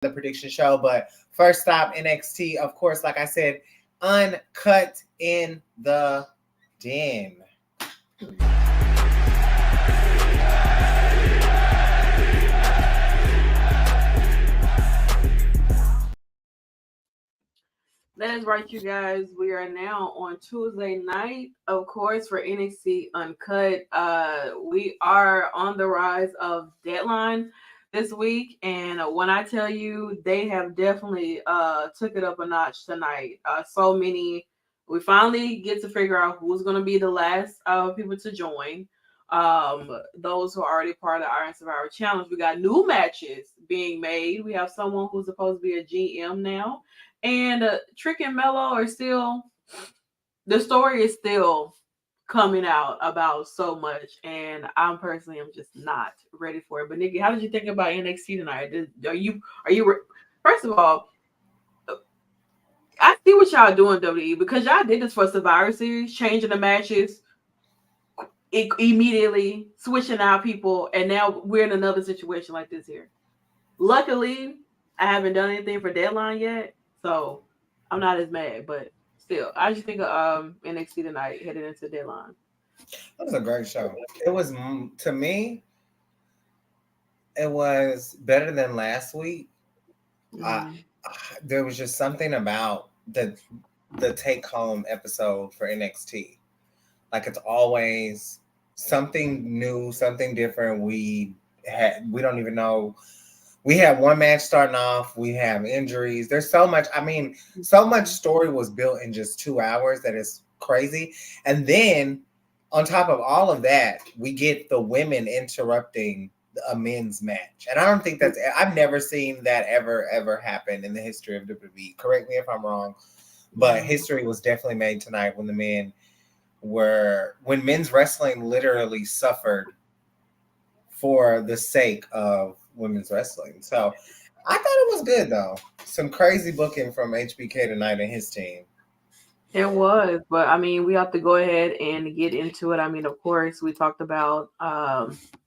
the prediction show. But first stop, NXT, of course, like I said, uncut in the den. That is right, you guys. We are now on Tuesday night, of course, for NXT Uncut. We are on the rise of Deadline this week, and when I tell you, they have definitely took it up a notch tonight. So many. We finally get to figure out who's going to be the last people to join. Those who are already part of the Iron Survivor Challenge. We got new matches being made. We have someone who's supposed to be a GM now. And Trick and Mello are still, the story is still coming out about so much, and I'm personally am just not ready for it. But Nikki, how did you think about NXT tonight? First of all, I see what y'all doing, WWE, because y'all did this for Survivor Series, changing the matches immediately, switching out people, and now we're in another situation like this here. Luckily, I haven't done anything for Deadline yet, so I'm not as mad, but still, I just think of NXT tonight headed into Deadline. It was a great show. It was, to me, it was better than last week. There was just something about the take home episode for NXT. Like, it's always something new, something different. We don't even know. We have one match starting off. We have injuries. There's so much. I mean, so much story was built in just 2 hours that is crazy. And then on top of all of that, we get the women interrupting a men's match. And I don't think I've never seen that ever happen in the history of WWE. Correct me if I'm wrong, but history was definitely made tonight when when men's wrestling literally suffered for the sake of women's wrestling. So I thought it was good, though. Some crazy booking from HBK tonight and his team. It was, but I mean, we have to go ahead and get into it. I mean, of course, we talked about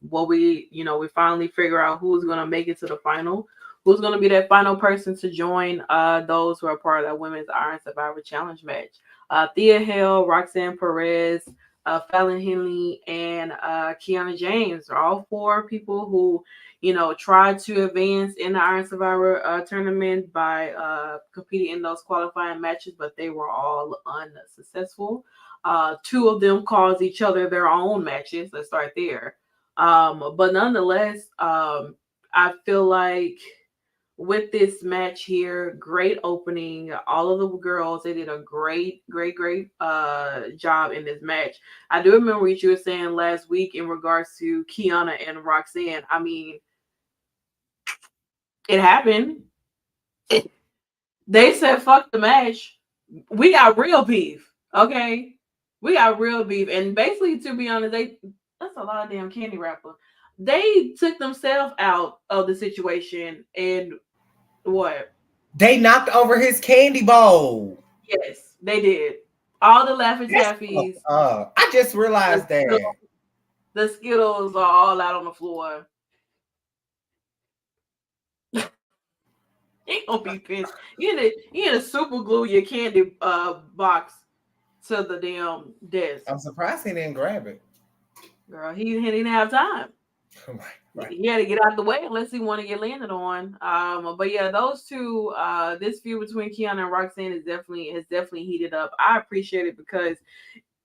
we finally figure out who's going to make it to the final, who's going to be that final person to join those who are part of that Women's Iron Survivor Challenge match. Thea Hale, Roxanne Perez, Fallon Henley, and Kiana James are all 4 people who, tried to advance in the Iron Survivor tournament by competing in those qualifying matches, but they were all unsuccessful. 2 of them caused each other their own matches. Let's start there. But nonetheless, I feel like with this match here, great opening. All of the girls, they did a great job in this match. I do remember what you were saying last week in regards to Kiana and Roxanne. I mean, it happened. They said, fuck the match. We got real beef. Okay? We got real beef. And basically, to be honest, that's a lot of damn candy wrapper. They took themselves out of the situation and what? They knocked over his candy bowl. Yes, they did. All the Laffy Taffies. I just realized that. The Skittles are all out on the floor. Ain't gonna be pissed. You need to super glue your candy box to the damn desk. I'm surprised he didn't grab it. Girl, he didn't have time. Right. He had to get out of the way unless he wanted to get landed on. But yeah, those 2, this feud between Kiana and Roxanne has definitely heated up. I appreciate it because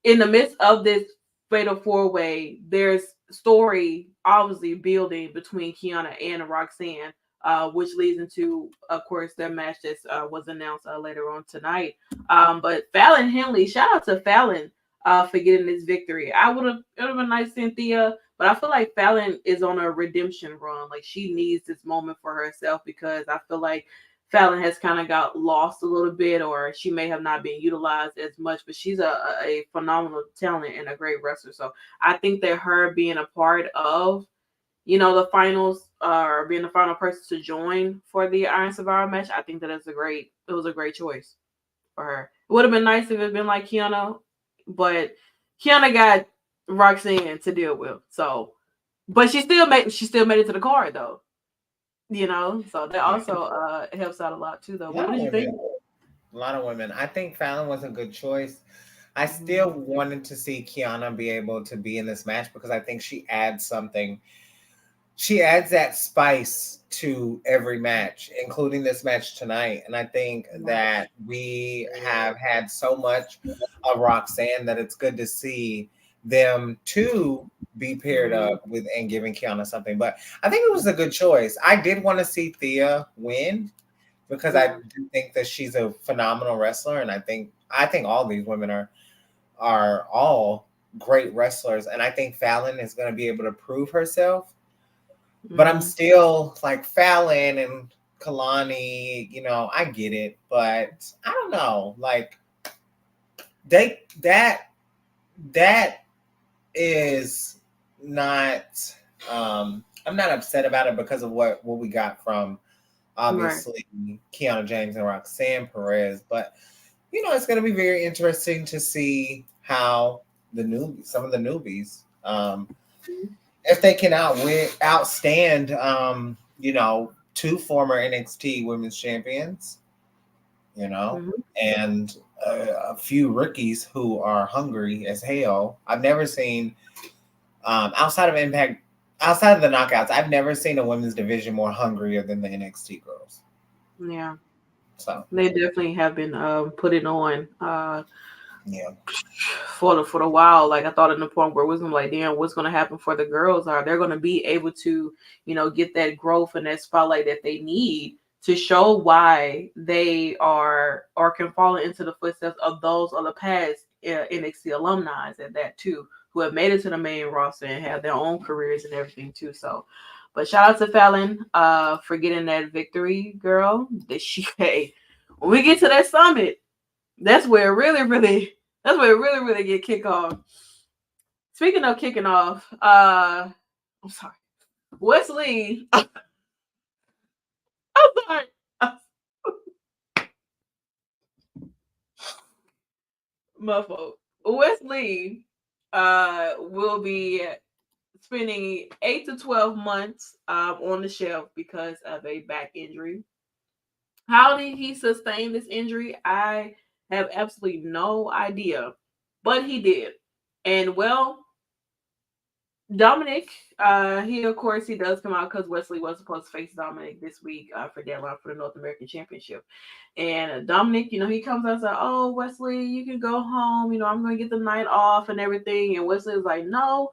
in the midst of this fatal 4-way, there's story obviously building between Kiana and Roxanne, which leads into, of course, their match that was announced later on tonight. But Fallon Henley, shout out to Fallon for getting this victory. It would have been nice, Cynthia. But I feel like Fallon is on a redemption run. Like, she needs this moment for herself because I feel like Fallon has kind of got lost a little bit, or she may have not been utilized as much, but she's a phenomenal talent and a great wrestler. So I think that her being a part of, the finals, or being the final person to join for the Iron Survivor match, I think that it was a great choice for her. It would have been nice if it had been like Kiana, but Kiana got Roxanne to deal with. So, but she still made it to the card though. So that Yeah. also helps out a lot too, though. A But lot what of did you think? women. A lot of women. I think Fallon was a good choice. I still Mhm. wanted to see Kiana be able to be in this match because I think she adds something. She adds that spice to every match, including this match tonight. And I think Yeah. that we have had so much of Roxanne that it's good to see them two be paired Mhm. up with and giving Kiana something. But I think it was a good choice. I did want to see Thea win because I Yeah. do think that she's a phenomenal wrestler, and I think all these women are all great wrestlers, and I think Fallon is going to be able to prove herself. But I'm Mhm. still like Fallon and Kalani, I get it, but I don't know. Like they that is not. I'm not upset about it because of what we got from Right. obviously Kiana James and Roxanne Perez, but it's going to be very interesting to see how some of the newbies, if they can outstand, two former NXT Women's Champions, you know, Mhm. and a few rookies who are hungry as hell. I've never seen outside of Impact, outside of the knockouts, I've never seen a women's division more hungrier than the NXT girls. Yeah. So They definitely have been putting on yeah, for the while. Like I thought in the point where it was gonna be like, damn, what's gonna happen for the girls? Are they're gonna be able to, get that growth and that spotlight that they need to show why they are or can follow into the footsteps of those of the past NXT alumni at that too, who have made it to the main roster and have their own careers and everything too. So but shout out to Fallon for getting that victory, girl. That she hey, when we get to that summit, that's where it really, really that's where it really, really get kick off. Speaking of kicking off, I'm sorry. Wesley, I'm sorry. My fault. Wesley will be spending 8 to 12 months on the shelf because of a back injury. How did he sustain this injury? I have absolutely no idea, but he did. And well, Dominic, he of course he does come out because Wesley was supposed to face Dominic this week for deadline for the North American Championship, and Dominic, he comes out and says, "Oh, Wesley, you can go home. I'm going to get the night off and everything." And Wesley is like, "No,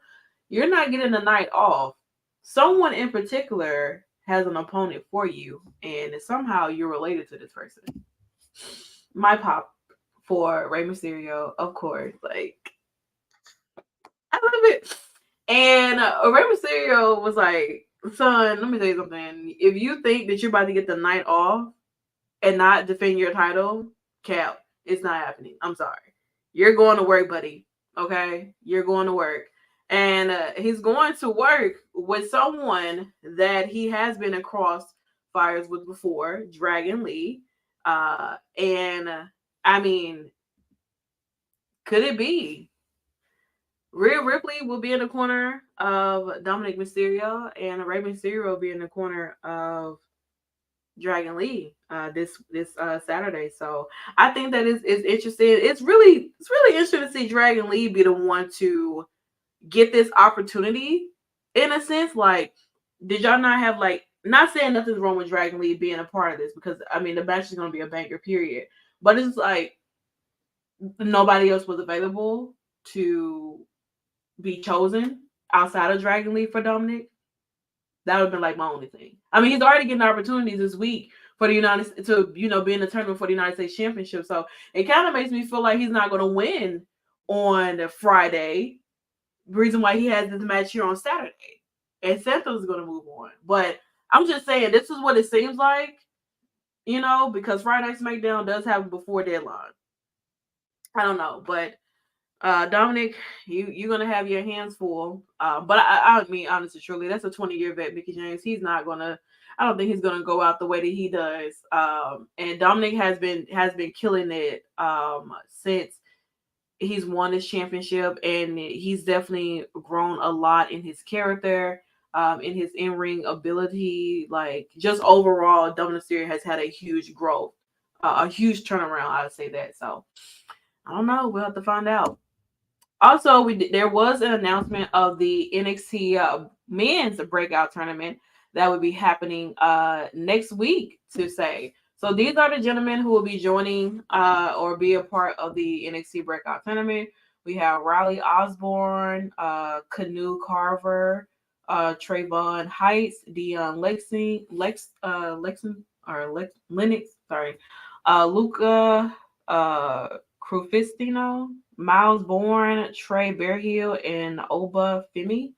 you're not getting the night off. Someone in particular has an opponent for you, and somehow you're related to this person." My pop for Rey Mysterio, of course, like I love it. And Rey Mysterio was like, "Son, let me tell you something. If you think that you're about to get the night off and not defend your title, Cap, it's not happening. I'm sorry. You're going to work, buddy. Okay, you're going to work." And he's going to work with someone that he has been across fires with before, Dragon Lee. And I mean, could it be? Rhea Ripley will be in the corner of Dominic Mysterio, and Rey Mysterio will be in the corner of Dragon Lee this Saturday. So I think that is interesting. It's really interesting to see Dragon Lee be the one to get this opportunity. In a sense, like, did y'all not have like? Not saying nothing's wrong with Dragon Lee being a part of this because I mean the match is going to be a banger, period. But it's like nobody else was available to be chosen outside of Dragon Lee for Dominic. That would have been like my only thing. I mean, he's already getting opportunities this week for the United to be in the tournament for the United States Championship. So it kind of makes me feel like he's not going to win on Friday. Reason why he has this match here on Saturday, and Santos is going to move on. But I'm just saying this is what it seems like, because Friday Night SmackDown does happen before deadline. I don't know, but Dominic, you're gonna have your hands full. But I mean, honestly, truly, that's a 20-year vet, Mickey James. He's not gonna. I don't think he's gonna go out the way that he does. And Dominic has been killing it since he's won his championship, and he's definitely grown a lot in his character. in his in-ring ability. Like, just overall, Dominic Mysterio has had a huge growth, a huge turnaround. I would say that. So I don't know. We'll have to find out. Also, there was an announcement of the NXT men's breakout tournament that would be happening next week. To say, so these are the gentlemen who will be joining or be a part of the NXT breakout tournament. We have Riley Osborne, Canoe Carver, Trayvon Heights, Dion Lennox, sorry, Luca Crufistino, Miles Bourne, Trey Bearhill, and Oba Femi.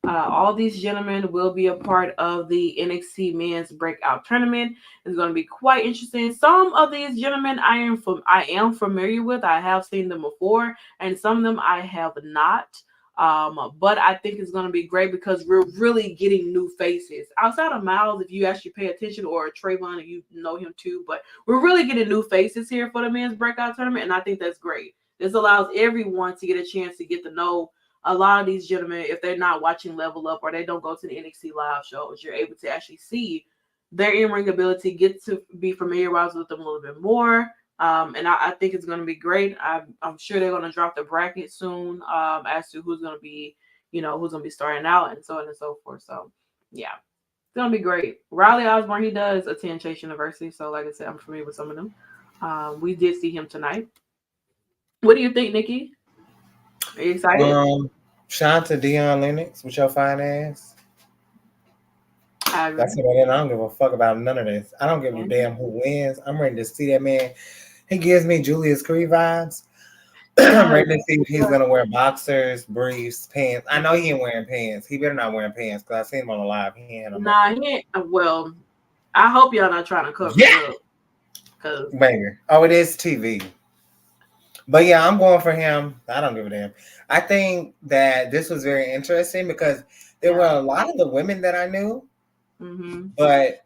All these gentlemen will be a part of the NXT Men's Breakout Tournament. It's going to be quite interesting. Some of these gentlemen I am familiar with. I have seen them before, and some of them I have not. But I think it's going to be great because we're really getting new faces. Outside of Miles, if you actually pay attention, or Trayvon, you know him too, but we're really getting new faces here for the Men's Breakout Tournament, and I think that's great. This allows everyone to get a chance to get to know a lot of these gentlemen. If they're not watching Level Up or they don't go to the NXT live shows, you're able to actually see their in-ring ability, get to be familiarized with them a little bit more. And I think it's going to be great. I'm sure they're going to drop the bracket soon as to who's going to be, who's going to be starting out and so on and so forth. So, yeah, it's going to be great. Riley Osborne, he does attend Chase University. So, like I said, I'm familiar with some of them. We did see him tonight. What do you think, Nikki? Are you excited? Shout out to Dion Lennox with your fine ass. That's what I don't give a fuck about none of this. I don't give a damn who wins. I'm ready to see that man. He gives me Julius Creed vibes. I'm ready to see if he's gonna wear boxers, briefs, pants. I know he ain't wearing pants. He better not wearing pants because I seen him on the live. He ain't. Nah, he ain't. Well, I hope y'all not trying to cover it up. Cause maybe. Oh, it is TV. But yeah, I'm going for him. I don't give a damn. I think that this was very interesting because there were a lot of the women that I knew, but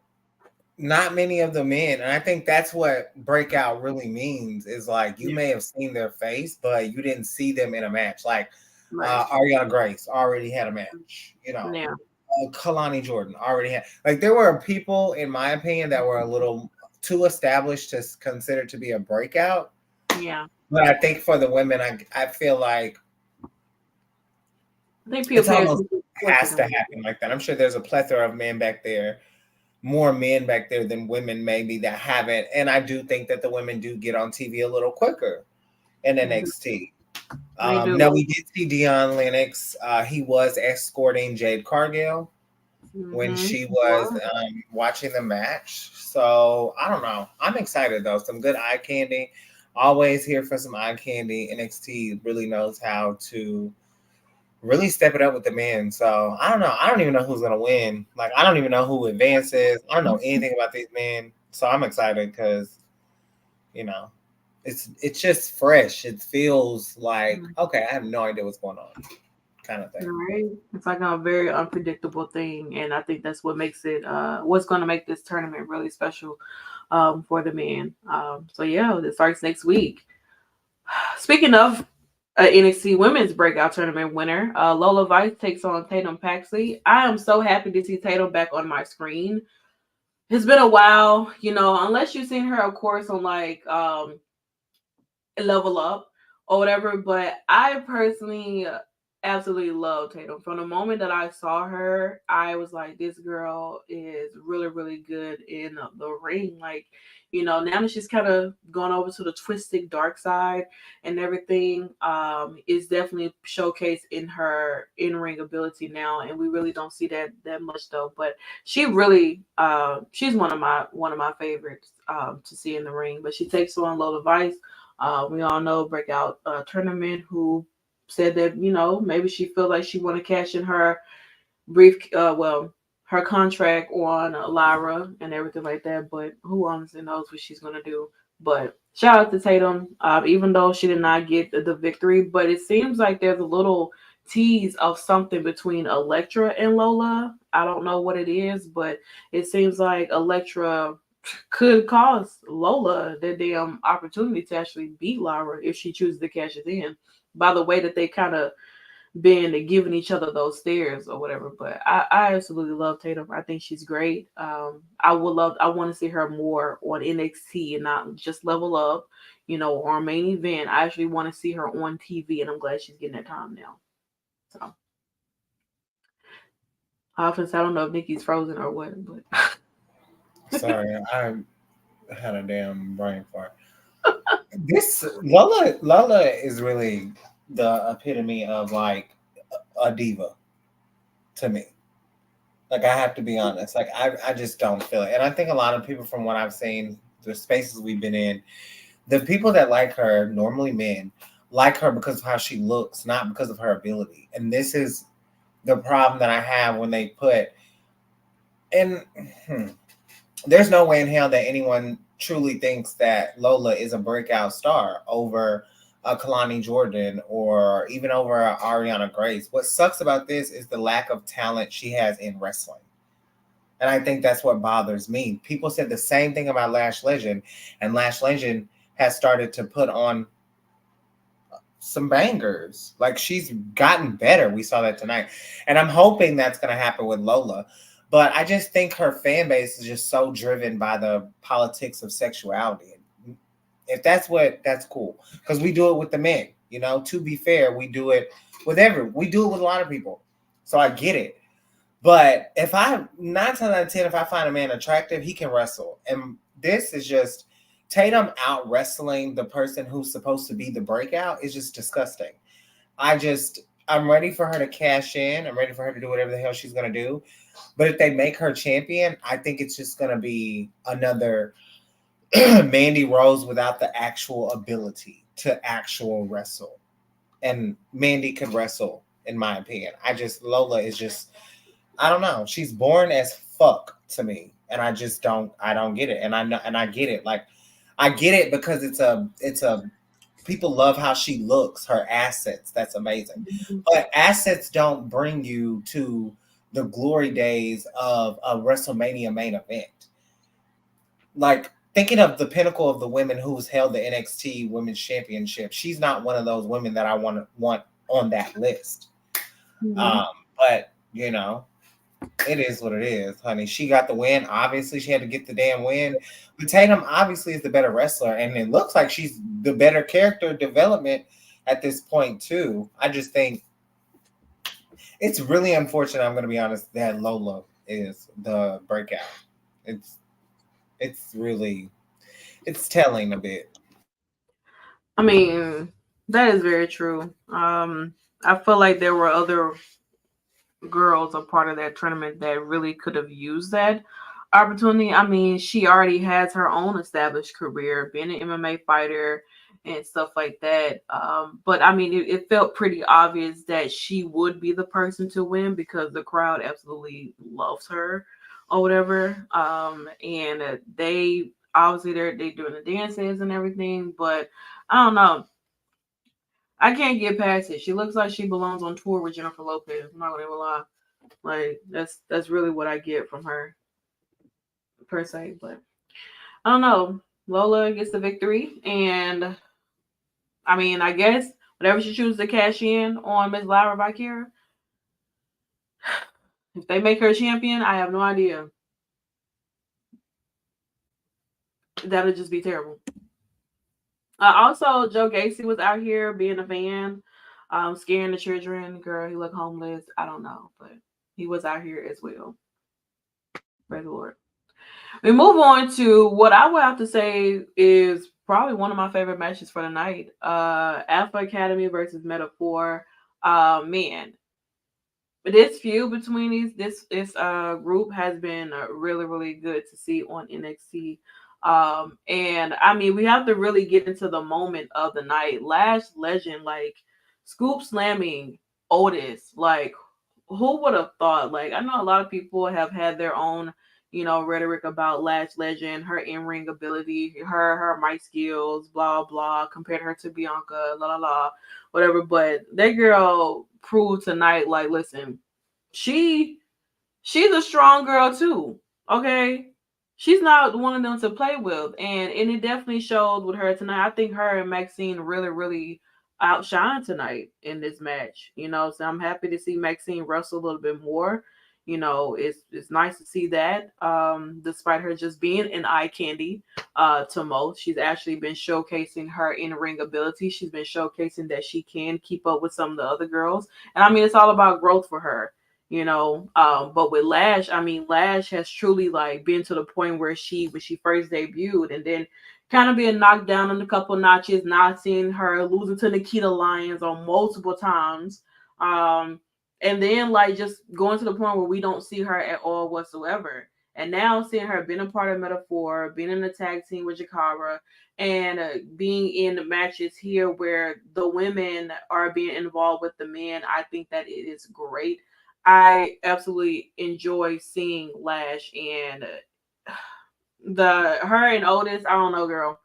not many of the men. And I think that's what breakout really means, is like you may have seen their face, but you didn't see them in a match. Like Ariana Grace already had a match, Kalani Jordan already had. Like, there were people, in my opinion, that were a little too established to consider to be a breakout. Yeah. But I think for the women, I feel like it almost has to happen like that. I'm sure there's a plethora of men back there, more men back there than women maybe that haven't. And I do think that the women do get on TV a little quicker in NXT. Now, we did see Dion Lennox. He was escorting Jade Cargill when she was watching the match. So I don't know. I'm excited though. Some good eye candy. Always here for some eye candy. NXT really knows how to really step it up with the men. So I don't know. I don't even know who's gonna win. Like, I don't even know who advances. I don't know anything about these men. So I'm excited because, it's just fresh. It feels like, okay, I have no idea what's going on, kind of thing. Right. It's like a very unpredictable thing, and I think that's what makes it what's going to make this tournament really special for the men. So yeah, it starts next week. Speaking of NXT Women's Breakout Tournament winner, Lola Vice takes on Tatum Paxley. I am so happy to see Tatum back on my screen. It's been a while, unless you've seen her, of course, on like Level Up or whatever. But I personally absolutely love Tatum. From the moment that I saw her, I was like, this girl is really, really good in the ring. Like, now that she's kind of gone over to the twisted dark side and everything, is definitely showcased in her in-ring ability now. And we really don't see that much though. But she really, she's one of my favorites to see in the ring. But she takes on Lola Vice. We all know Breakout Tournament, who said that, maybe she feel like she want to cash in her her contract on Lyra and everything like that. But who honestly knows what she's going to do. But shout out to Tatum, even though she did not get the victory. But it seems like there's a little tease of something between Elektra and Lola. I don't know what it is, but it seems like Elektra could cost Lola the damn opportunity to actually beat Lyra if she chooses to cash it in. By the way that they kind of been giving each other those stares or whatever. But I absolutely love Tatum. I think she's great. I want to see her more on NXT and not just Level Up, or main event. I actually want to see her on TV, and I'm glad she's getting that time now. So I don't know if Nikki's frozen or what, but Sorry, I had a damn brain fart. This Lola is really the epitome of like a diva to me. Like I have to be honest. Like I just don't feel it. And I think a lot of people from what I've seen, the spaces we've been in, the people that like her, normally men, like her because of how she looks, not because of her ability. And this is the problem that I have when they put and there's no way in hell that anyone truly thinks that Lola is a breakout star over a Kalani Jordan or even over a Ariana Grace. What sucks about this is the lack of talent she has in wrestling. And I think that's what bothers me. People said the same thing about Lash Legend, and Lash Legend has started to put on some bangers. Like she's gotten better. We saw that tonight. And I'm hoping that's going to happen with Lola. But I just think her fan base is just so driven by the politics of sexuality. If that's cool. Because we do it with the men. To be fair, we do it we do it with a lot of people. So I get it. But if 9 times out of 10, if I find a man attractive, he can wrestle. And this is just Tatum out wrestling the person who's supposed to be the breakout is just disgusting. I'm ready for her to cash in. I'm ready for her to do whatever the hell she's going to do. But if they make her champion, I think it's just going to be another Mandy Rose without the actual ability to actual wrestle. And Mandy could wrestle, in my opinion. Lola is just, I don't know. She's boring as fuck to me. And I don't get it. And I get it. Like, I get it because it's a people love how she looks, her assets. That's amazing. But assets don't bring you to the glory days of a WrestleMania main event. Like thinking of the pinnacle of the women who's held the NXT Women's Championship, she's not one of those women that I want on that list. Mm-hmm. But it is what it is, honey. She got the win. Obviously, she had to get the damn win. But Tatum obviously is the better wrestler, and it looks like she's the better character development at this point too. I just think it's really unfortunate. I'm going to be honest that Lola is the breakout. It's really telling a bit. I mean, that is very true. I feel like there were other girls a part of that tournament that really could have used that opportunity. I mean, she already has her own established career, being an MMA fighter and stuff like that. But I mean, it felt pretty obvious that she would be the person to win because the crowd absolutely loves her or whatever. And they obviously they doing the dances and everything, but I don't know. I can't get past it. She looks like she belongs on tour with Jennifer Lopez. I'm not gonna even lie. Like that's really what I get from her per se. But I don't know. Lola gets the victory, and I mean, I guess whatever she chooses to cash in on Miss Lyra Valkyria, if they make her champion, I have no idea. That'll just be terrible. Also, Joe Gacy was out here being a fan, scaring the children. Girl, he looked homeless. I don't know, but he was out here as well. Praise the Lord. We move on to what I would have to say is probably one of my favorite matches for the night. Alpha Academy versus Meta-Four. Man, this feud between this group has been really really good to see on NXT. And I mean, we have to really get into the moment of the night. Lash Legend, like scoop slamming Otis, like who would have thought? Like I know a lot of people have had their own rhetoric about Lash Legend, her in-ring ability, her mic skills, blah blah, compared her to Bianca, la la la, whatever. But that girl proved tonight, like, listen, she's a strong girl too. Okay. She's not one of them to play with. And it definitely showed with her tonight. I think her and Maxine really, really outshine tonight in this match. So I'm happy to see Maxine wrestle a little bit more. It's nice to see that. Despite her just being an eye candy to most, she's actually been showcasing her in ring ability. She's been showcasing that she can keep up with some of the other girls, and I mean it's all about growth for her. But with Lash, I mean Lash has truly like been to the point where when she first debuted, and then kind of being knocked down in a couple notches, not seeing her losing to Nikita Lyons on multiple times. And then like just going to the point where we don't see her at all whatsoever. And now seeing her being a part of Metaphor, being in the tag team with Jakara, and being in the matches here where the women are being involved with the men, I think that it is great. I absolutely enjoy seeing Lash and the her and Otis. I don't know, girl.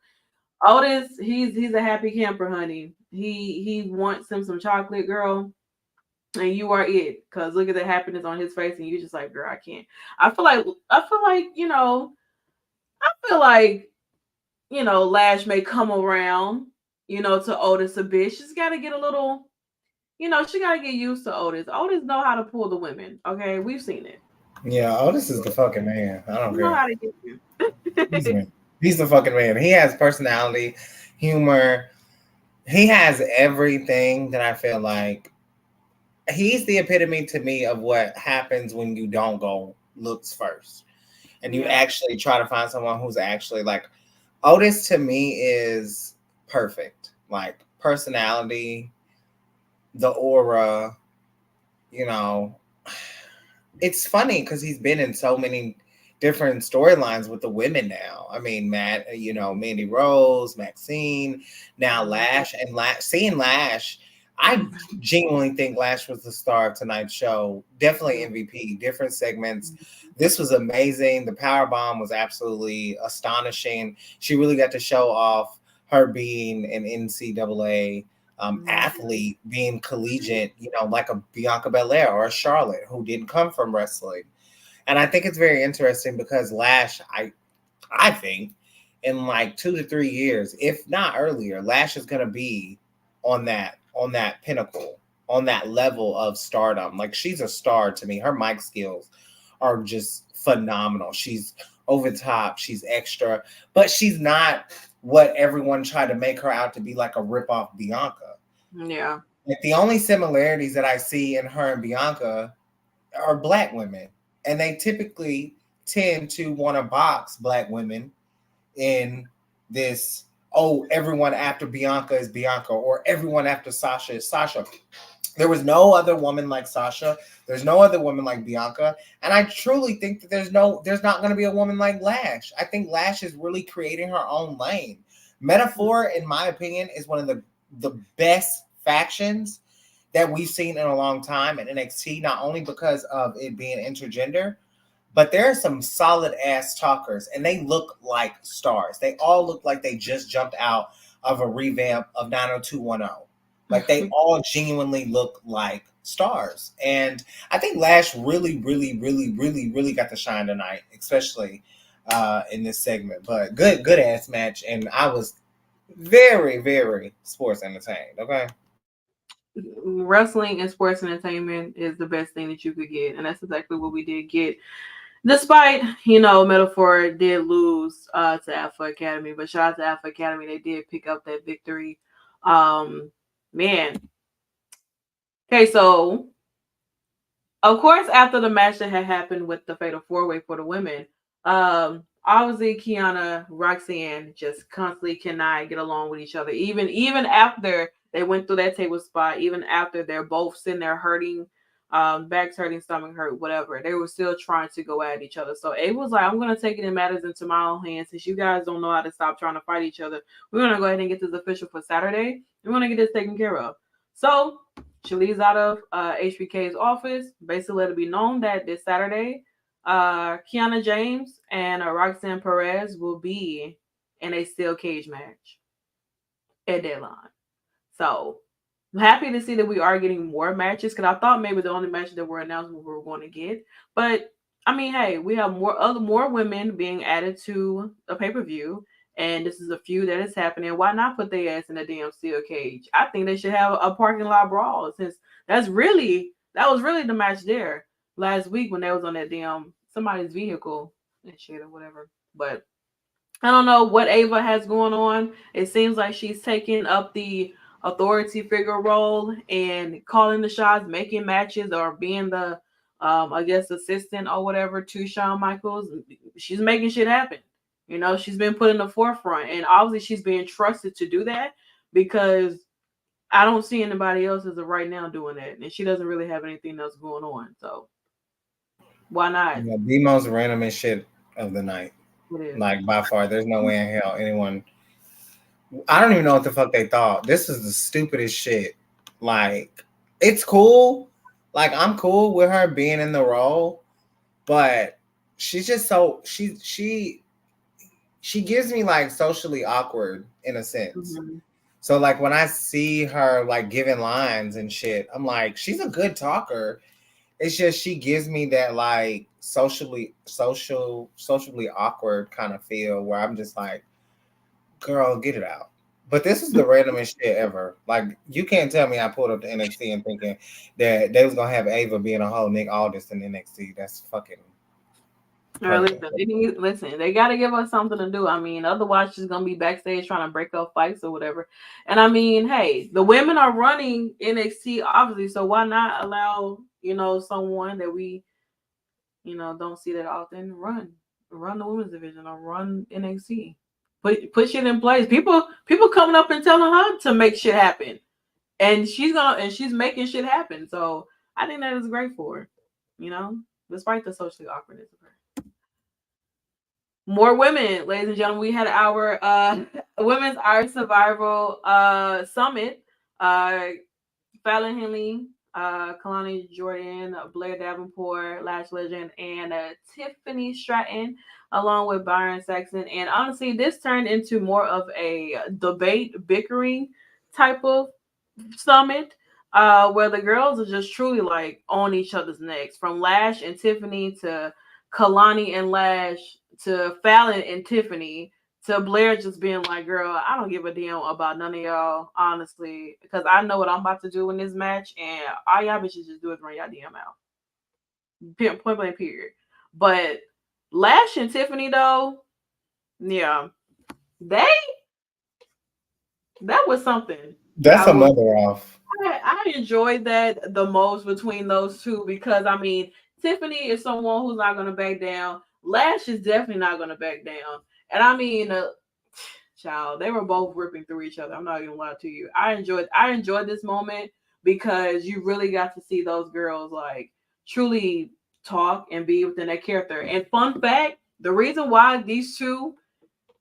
Otis, he's a happy camper, honey. He wants him some chocolate, girl, and you are it. Cause look at the happiness on his face, and you just like, girl, I can't. I feel like I feel like Lash may come around, to Otis a bit. She's got to get a little, she got to get used to Otis. Otis know how to pull the women. Okay, we've seen it. Yeah, Otis is the fucking man. I don't You know care. how to get He's you. the, he's the fucking man. He has personality, humor. He has everything that I feel like he's the epitome to me of what happens when you don't go looks first and you Yeah. actually try to find someone who's actually like Otis to me is perfect. Like personality, the aura, you know, it's funny because he's been in so many different storylines with the women now. I mean, Mandy Rose, Maxine, now Lash, and seeing Lash, I genuinely think Lash was the star of tonight's show. Definitely MVP. Different segments. This was amazing. The power bomb was absolutely astonishing. She really got to show off her being an NCAA athlete, being collegiate, like a Bianca Belair or a Charlotte who didn't come from wrestling. And I think it's very interesting because Lash, I think in like 2 to 3 years, if not earlier, Lash is gonna be on that pinnacle, on that level of stardom. Like she's a star to me. Her mic skills are just phenomenal. She's over the top, she's extra, but she's not what everyone tried to make her out to be, like a rip-off Bianca. Yeah. Like the only similarities that I see in her and Bianca are black women, and they typically tend to want to box black women in this. Oh, everyone after Bianca is Bianca, or everyone after Sasha is Sasha. There was no other woman like Sasha. There's no other woman like Bianca, and I truly think that there's not going to be a woman like Lash. I think Lash is really creating her own lane. Metaphor, in my opinion, is one of the best factions that we've seen in a long time in NXT, not only because of it being intergender, but there are some solid ass talkers and they look like stars. They all look like they just jumped out of a revamp of 90210. Like they all genuinely look like stars. And I think Lash really, really, really, really, really got the shine tonight, especially in this segment. But good ass match. And I was very, very sports entertained. Okay. Wrestling and sports entertainment is the best thing that you could get, and that's exactly what we did get. Despite Metaphor did lose to Alpha Academy, but shout out to Alpha Academy, they did pick up that victory. Man, okay, so of course, after the match that had happened with the Fatal 4-Way for the women, obviously Kiana, Roxanne just constantly cannot get along with each other. Even after they went through that table spot, even after they're both sitting there hurting, backs hurting, stomach hurt, whatever, they were still trying to go at each other. So it was like, I'm gonna take it in matters into my own hands. Since you guys don't know how to stop trying to fight each other, we're gonna go ahead and get this official for Saturday. We're gonna get this taken care of. So she leaves out of HBK's office, basically let it be known that this Saturday, Kiana James and Roxanne Perez will be in a steel cage match at Deadline. So I'm happy to see that we are getting more matches because I thought maybe the only matches that were announced we were going to get. But I mean, hey, we have more women being added to a pay-per-view. and this is a feud that is happening. Why not put their ass in a damn steel cage? I think they should have a parking lot brawl, since that was really the match there last week when they was on that damn somebody's vehicle and shit or whatever. But I don't know what Ava has going on. It seems like she's taking up the authority figure role and calling the shots, making matches, or being the, I guess, assistant or whatever to Shawn Michaels. She's making shit happen. You know, she's been put in the forefront, and obviously she's being trusted to do that because I don't see anybody else as of right now doing that, and she doesn't really have anything else going on. So why not? You know, the most randomest shit of the night. It is. Like by far, there's no way in hell anyone. I don't even know what the fuck they thought. This is the stupidest shit. Like, it's cool. Like, I'm cool with her being in the role, but she's just so she gives me like socially awkward in a sense. Mm-hmm. So like when I see her like giving lines and shit, I'm like, she's a good talker. It's just she gives me that like socially awkward kind of feel where I'm just like, girl, get it out. But this is the randomest shit ever. Like you can't tell me I pulled up the NXT and thinking that they was gonna have Ava being a whole Nick Aldis in NXT. That's fucking perfect. Listen, they got to give us something to do. I mean, otherwise she's gonna be backstage trying to break up fights or whatever. And I mean, hey, the women are running NXT obviously, so why not allow someone that we don't see that often run the women's division or run NXT. Put shit in place. People coming up and telling her to make shit happen, and she's making shit happen. So I think that is great for her. Despite the socially awkwardness of her. More women, ladies and gentlemen. We had our women's Irish Survival Summit. Fallon Henley, Kalani Jordan, Blair Davenport, Lash Legend, and Tiffany Stratton, along with Byron Saxon. And honestly, this turned into more of a debate, bickering type of summit, where the girls are just truly like on each other's necks, from Lash and Tiffany to Kalani and Lash to Fallon and Tiffany to Blair just being like, girl, I don't give a damn about none of y'all, honestly, because I know what I'm about to do in this match, and all y'all bitches just do is run y'all damn out. Point blank, period. But Lash and Tiffany, though, yeah, they that was something. That's I a will. mother off. I enjoyed that the most between those two because I mean Tiffany is someone who's not gonna back down. Lash is definitely not gonna back down. And I mean, child, they were both ripping through each other. I'm not gonna lie to you. I enjoyed this moment because you really got to see those girls like truly talk and be within their character. And fun fact, the reason why these two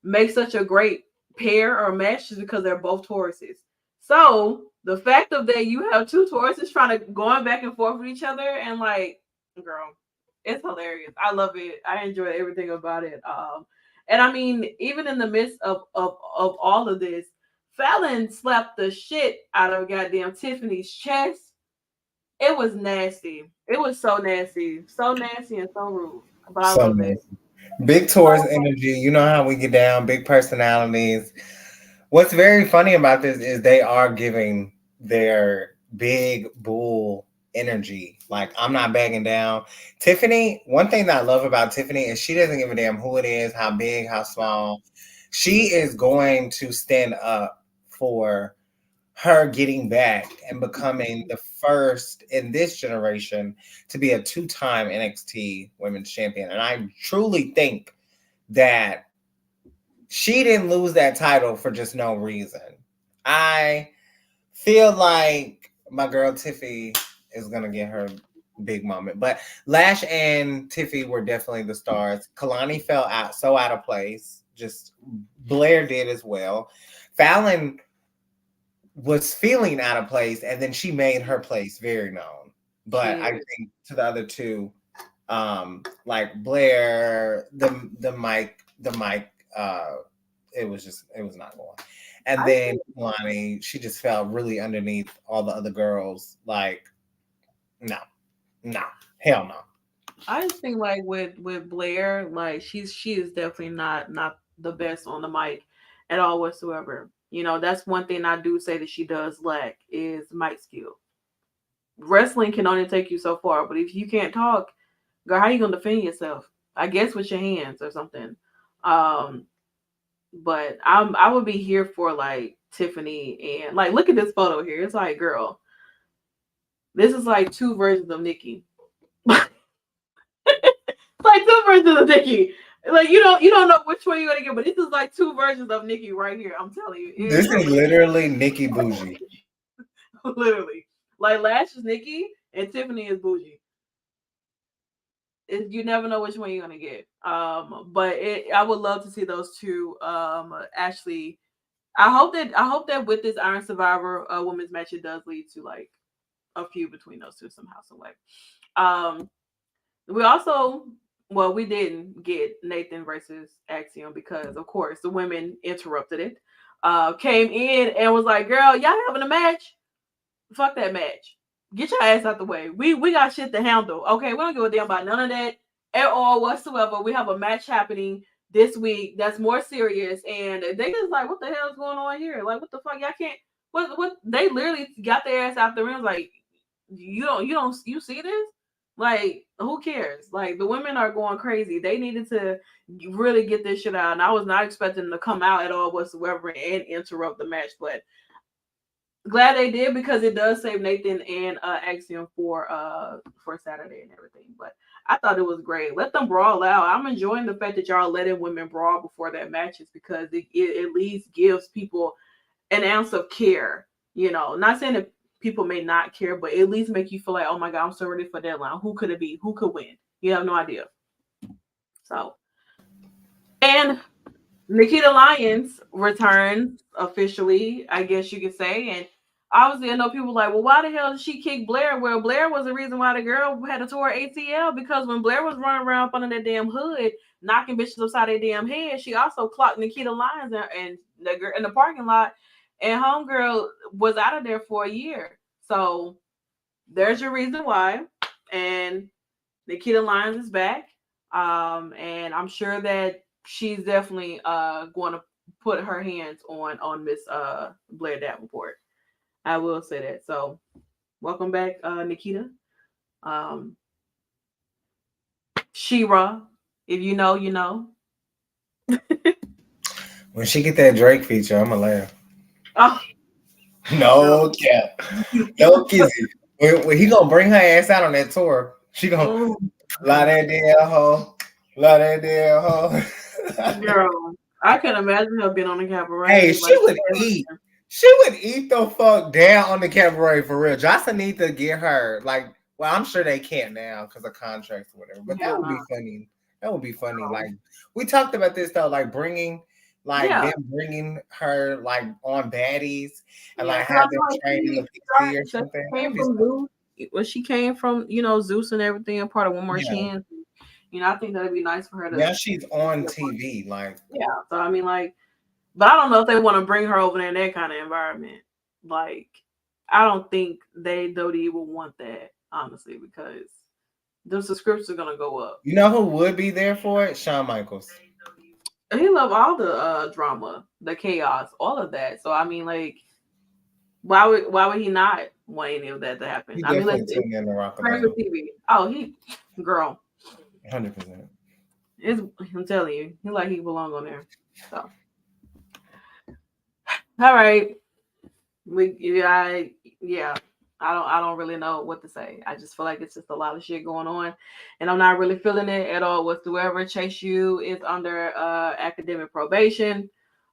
make such a great pair or mesh is because they're both Tauruses. So the fact of that you have two Tauruses trying to going back and forth with each other and like, girl, it's hilarious. I love it. I enjoy everything about it. And I mean, even in the midst of all of this, Fallon slapped the shit out of goddamn Tiffany's chest. It was nasty. It was so nasty and so rude. But I So love it. nice. Big Taurus energy. You know how we get down, big personalities. What's very funny about this is they are giving their big bull energy. Like, I'm not backing down. Tiffany, one thing that I love about Tiffany is she doesn't give a damn who it is, how big, how small. She is going to stand up for her getting back and becoming the first in this generation to be a two-time NXT Women's Champion. And I truly think that she didn't lose that title for just no reason. I feel like my girl Tiffy is gonna get her big moment. But Lash and Tiffy were definitely the stars. Kalani fell out so out of place. Just Blair did as well. Fallon was feeling out of place, and then she made her place very known. But I think to the other two, like Blair, the mic, it was not going. And then Lonnie, she just fell really underneath all the other girls. Like, no, no, hell no. I just think like with Blair, like she is definitely not the best on the mic at all whatsoever. You know, that's one thing I do say that she does lack is mic skill. Wrestling can only take you so far, but if you can't talk, girl, how you gonna defend yourself? I guess with your hands or something. Um, but I would be here for like Tiffany and like look at this photo here. It's like, girl, this is like two versions of Nikki. Like two versions of Nikki. Like you don't know which one you're gonna get, but this is like two versions of Nikki right here. I'm telling you, This is literally Nikki Bougie. literally. Like Lash is Nikki and Tiffany is Bougie. You never know which one you're gonna get. But I would love to see those two. Actually, I hope that with this Iron Survivor women's match, it does lead to like a feud between those two somehow, some way. Um, we also, well, we didn't get Nathan versus Axiom because, of course, the women interrupted it. Came in and was like, "Girl, y'all having a match? Fuck that match. Get your ass out the way. We got shit to handle. Okay, we don't give a damn about none of that at all whatsoever. We have a match happening this week that's more serious, and they just like, what the hell is going on here? Like, what the fuck? Y'all can't. What? They literally got their ass out the ring. Like, you see this? Like, who cares? Like, the women are going crazy. They needed to really get this shit out, and I was not expecting them to come out at all whatsoever and interrupt the match, but glad they did because it does save Nathan and Axiom for Saturday and everything. But I thought it was great. Let them brawl out. I'm enjoying the fact that y'all letting women brawl before their matches because it at least gives people an ounce of care. You know, not saying that people may not care, but at least make you feel like, oh my god, I'm so ready for deadline. Who could it be? Who could win? You have no idea. So, and Nikita Lyons returns officially, I guess you could say. And obviously, I know people like, well, why the hell did she kick Blair? Well, Blair was the reason why the girl had a tore ACL because when Blair was running around up under that damn hood, knocking bitches upside their damn head, she also clocked Nikita Lyons and the girl in the parking lot. And homegirl was out of there for a year. So there's your reason why. And Nikita Lyons is back. And I'm sure that she's definitely going to put her hands on Miss Blair Davenport. I will say that. So welcome back, Nikita. Um, She-Ra, if you know, you know. When she get that Drake feature, I'ma laugh. Oh No cap. No kizzy. When he gonna bring her ass out on that tour, she gonna oh, lie that damn hoe. Lie that damn hoe. girl, I can imagine her being on the Hey, cabaret. she Like, would eat. She would eat the fuck down on the cabaret for real. Jocelyn need to get her like. Well, I'm sure they can't now because of contracts or whatever. But that would be funny. That would be funny. Like we talked about this though, like them bringing her like on baddies and like have them train in the PC or something. Came from Zeus. Well, she came from Zeus and everything, and part of One More Chance. I think that'd be nice for her to. Now she's on TV, like So I mean, like, but I don't know if they want to bring her over there in that kind of environment. Like, I don't think they will want that honestly because the subscriptions are gonna go up. You know who would be there for it? Shawn Michaels. He loved all the drama, the chaos, all of that. So I mean, like, why would he not want any of that to happen? He I mean, definitely tuned in to Rock regular TV. Oh, girl, 100%. I'm telling you, he like he belong on there. So, all right, I don't really know what to say. I just feel like it's just a lot of shit going on, and I'm not really feeling it at all whatsoever. Chase U is under academic probation.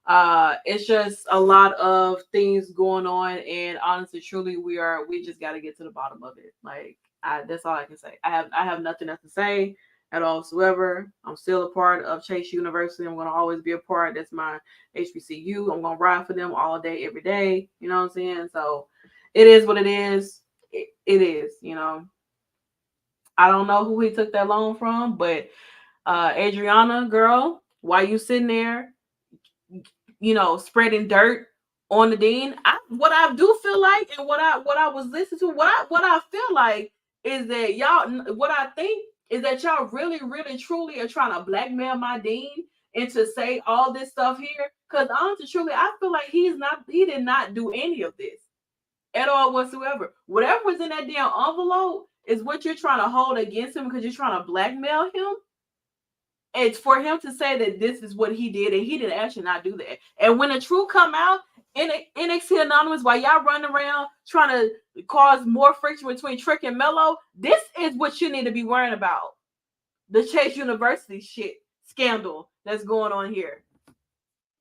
It's just a lot of things going on, and honestly, truly, we just got to get to the bottom of it. Like, that's all I can say. I have nothing else to say at all whatsoever. I'm still a part of Chase University. I'm gonna always be a part. That's my HBCU. I'm gonna ride for them all day, every day. You know what I'm saying? So it is what it is. It is. I don't know who he took that loan from, but Adriana, girl, why you sitting there? Spreading dirt on the dean. What I do feel like, and what I was listening to, what I feel like is that y'all. What I think is that y'all really, really, truly are trying to blackmail my dean and to say all this stuff here. Because honestly, truly, I feel like he did not do any of this at all whatsoever. Whatever was in that damn envelope is what you're trying to hold against him because you're trying to blackmail him. It's for him to say that this is what he did, and he didn't actually not do that. And when the truth come out, NXT Anonymous, while y'all running around trying to cause more friction between Trick and Mello, this is what you need to be worrying about. The Chase University shit scandal that's going on here.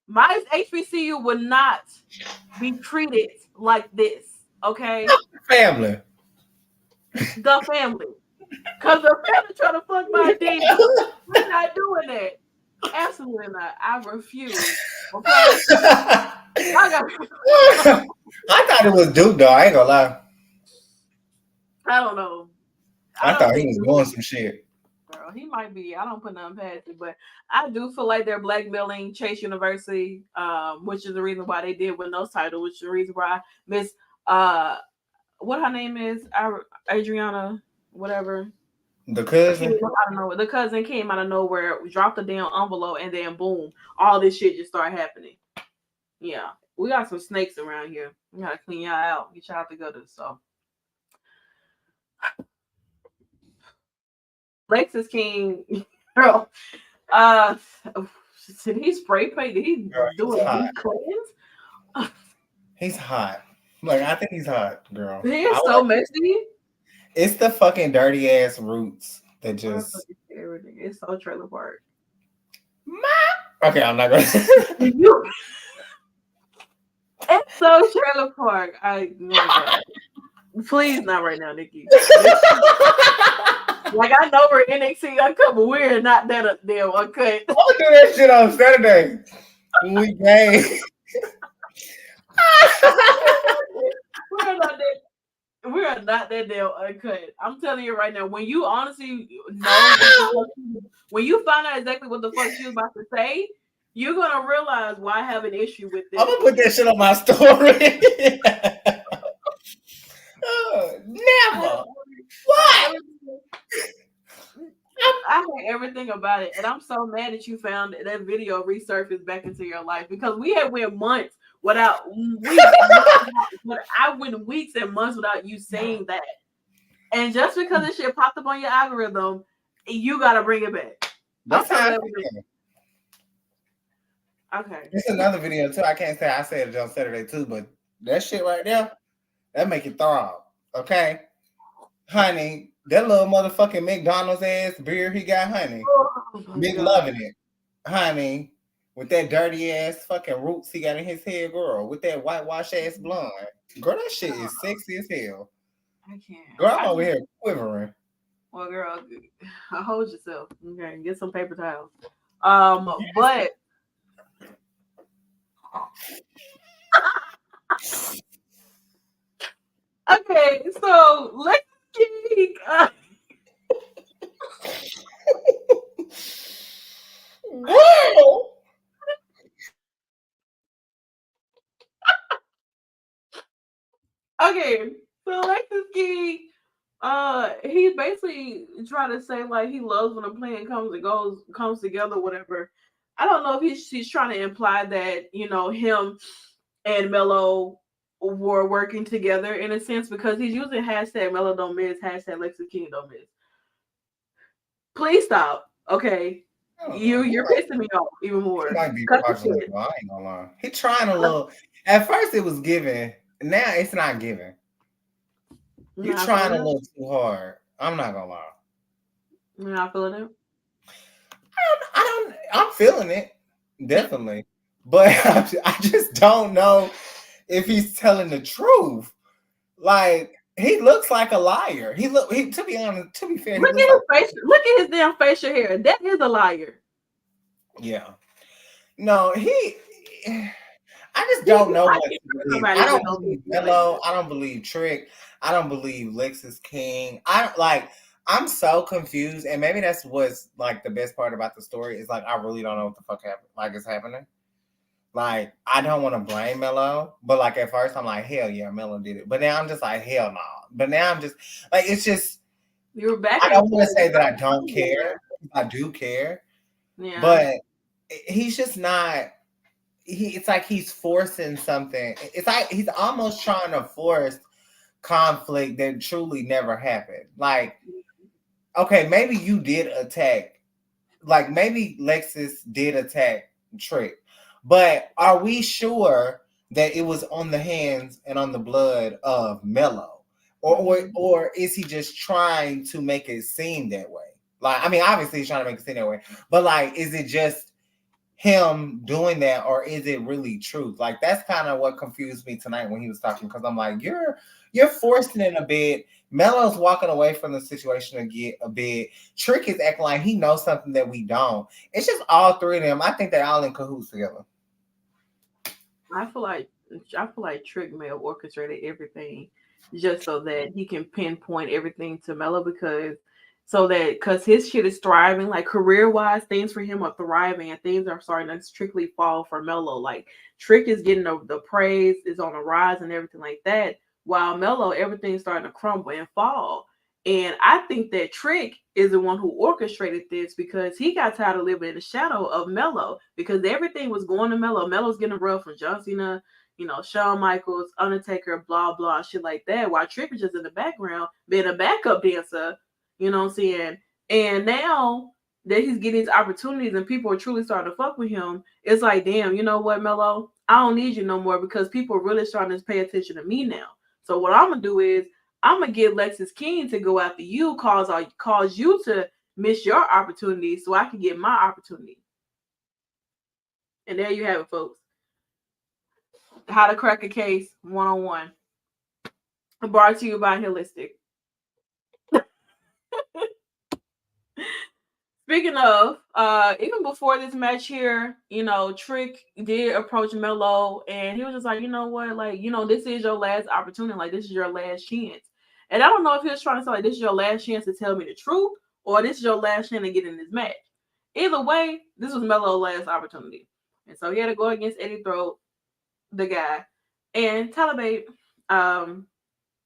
My HBCU would not be treated like this, okay? Family. The family. Because the family trying to fuck my dick. We're not doing that. Absolutely not. I refuse. Okay? I thought it was Duke, though. I ain't gonna lie. I don't know. I thought he was doing some shit. Girl, he might be. I don't put nothing past it, but I do feel like they're blackmailing Chase University, which is the reason why they did win those titles, which is the reason why Miss what her name is, Adriana, whatever. The cousin? I don't know. The cousin came out of nowhere, dropped the damn envelope, and then boom, all this shit just started happening. Yeah, we got some snakes around here. We gotta clean y'all out, get y'all out together. So, Lexus King, girl, did he spray paint? Did he do a deep cleanse? He's hot. Like, I think he's hot, girl. He is so messy. It's the fucking dirty ass roots that just. Everything. It's so trailer park. Okay, I'm not gonna. It's so trailer park. Please not right now, Nikki. Like I know we're NXT Uncut, but we're not that damn uncut. I'll do that shit on Saturday. We game. We are not that damn uncut. I'm telling you right now. When you honestly know, when you find out exactly what the fuck she was about to say, you're gonna realize why I have an issue with this. I'm gonna put that shit on my story. Never. What? I hate everything about it, and I'm so mad that you found that video resurfaced back into your life because we had went months without I went weeks and months without you saying that, and just because this shit popped up on your algorithm, you gotta bring it back. That's how. Okay. It's another video too. I can't say I said it on Saturday too, but that shit right there, that make it throb. Okay, honey, that little motherfucking McDonald's ass beer he got, honey. Big loving it, honey. With that dirty ass fucking roots he got in his head, girl. With that whitewash ass blonde, girl, that shit is sexy as hell. I can't. Girl, I'm over here quivering. Well, girl, hold yourself. Okay, get some paper towels. But. Okay, so let's keep. Whoa! Okay, so Lexus King, he basically trying to say like he loves when a plan comes together, whatever. I don't know if he's trying to imply that him and Mello were working together in a sense because he's using hashtag Mello don't miss, hashtag Lexus King don't miss. Please stop, okay? You're pissing me off even more. He might be I ain't gonna lie. He trying a little. At first it was giving. Now it's not giving. You're trying a little too hard. I'm not gonna lie. You're not feeling it? I'm feeling it. Definitely. But I just don't know if he's telling the truth. Like, he looks like a liar. To be honest, to be fair, look at his damn facial hair. That is a liar. Yeah. No, I just don't know what to believe. I don't believe Mello. I don't believe Trick. I don't believe Lexus King. I'm so confused, and maybe that's what's like the best part about the story is like I really don't know what the fuck is happening. Like, I don't want to blame Mello, but like at first I'm like, hell yeah, Mello did it. But now I'm just like, hell no. But now I'm just like, it's just you're back. I don't want to say that I don't care. I do care. Yeah. But he's just not. It's like he's forcing something. It's like he's almost trying to force conflict that truly never happened. Like, okay, maybe you did attack, like maybe Lexus did attack Trick, but are we sure that it was on the hands and on the blood of Mello, or is he just trying to make it seem that way? Like, I mean, obviously he's trying to make it seem that way, but like, is it just him doing that, or is it really truth? Like, that's kind of what confused me tonight when he was talking, because I'm like, you're forcing it a bit. Melo's walking away from the situation to get a bit. Trick is acting like he knows something that we don't. It's just all three of them. I think they're all in cahoots together. I feel like Trick may have orchestrated everything just so that he can pinpoint everything to Mello, because his shit is thriving, like career wise, things for him are thriving and things are starting to strictly fall for Mello. Like Trick is getting the praise, is on the rise and everything like that, while Mello, everything's starting to crumble and fall. And I think that Trick is the one who orchestrated this because he got tired of living in the shadow of Mello because everything was going to Mello. Mello's getting a rub from John Cena, Shawn Michaels, Undertaker, blah, blah, shit like that. While Trick is just in the background being a backup dancer, you know what I'm saying? And now that he's getting these opportunities and people are truly starting to fuck with him, it's like, damn, you know what, Mello? I don't need you no more because people are really starting to pay attention to me now. So what I'm going to do is I'm gonna get Lexus King to go after you, cause you to miss your opportunity, so I can get my opportunity. And there you have it, folks. How to crack a case 101. Brought to you by Holistic. Speaking of, even before this match here, Trick did approach Mello, and he was just like, you know what, like, this is your last opportunity, like this is your last chance. And I don't know if he was trying to say like this is your last chance to tell me the truth, or this is your last chance to get in this match. Either way, this was Mello's last opportunity, and so he had to go against Eddie Throat, the guy, and Talibate.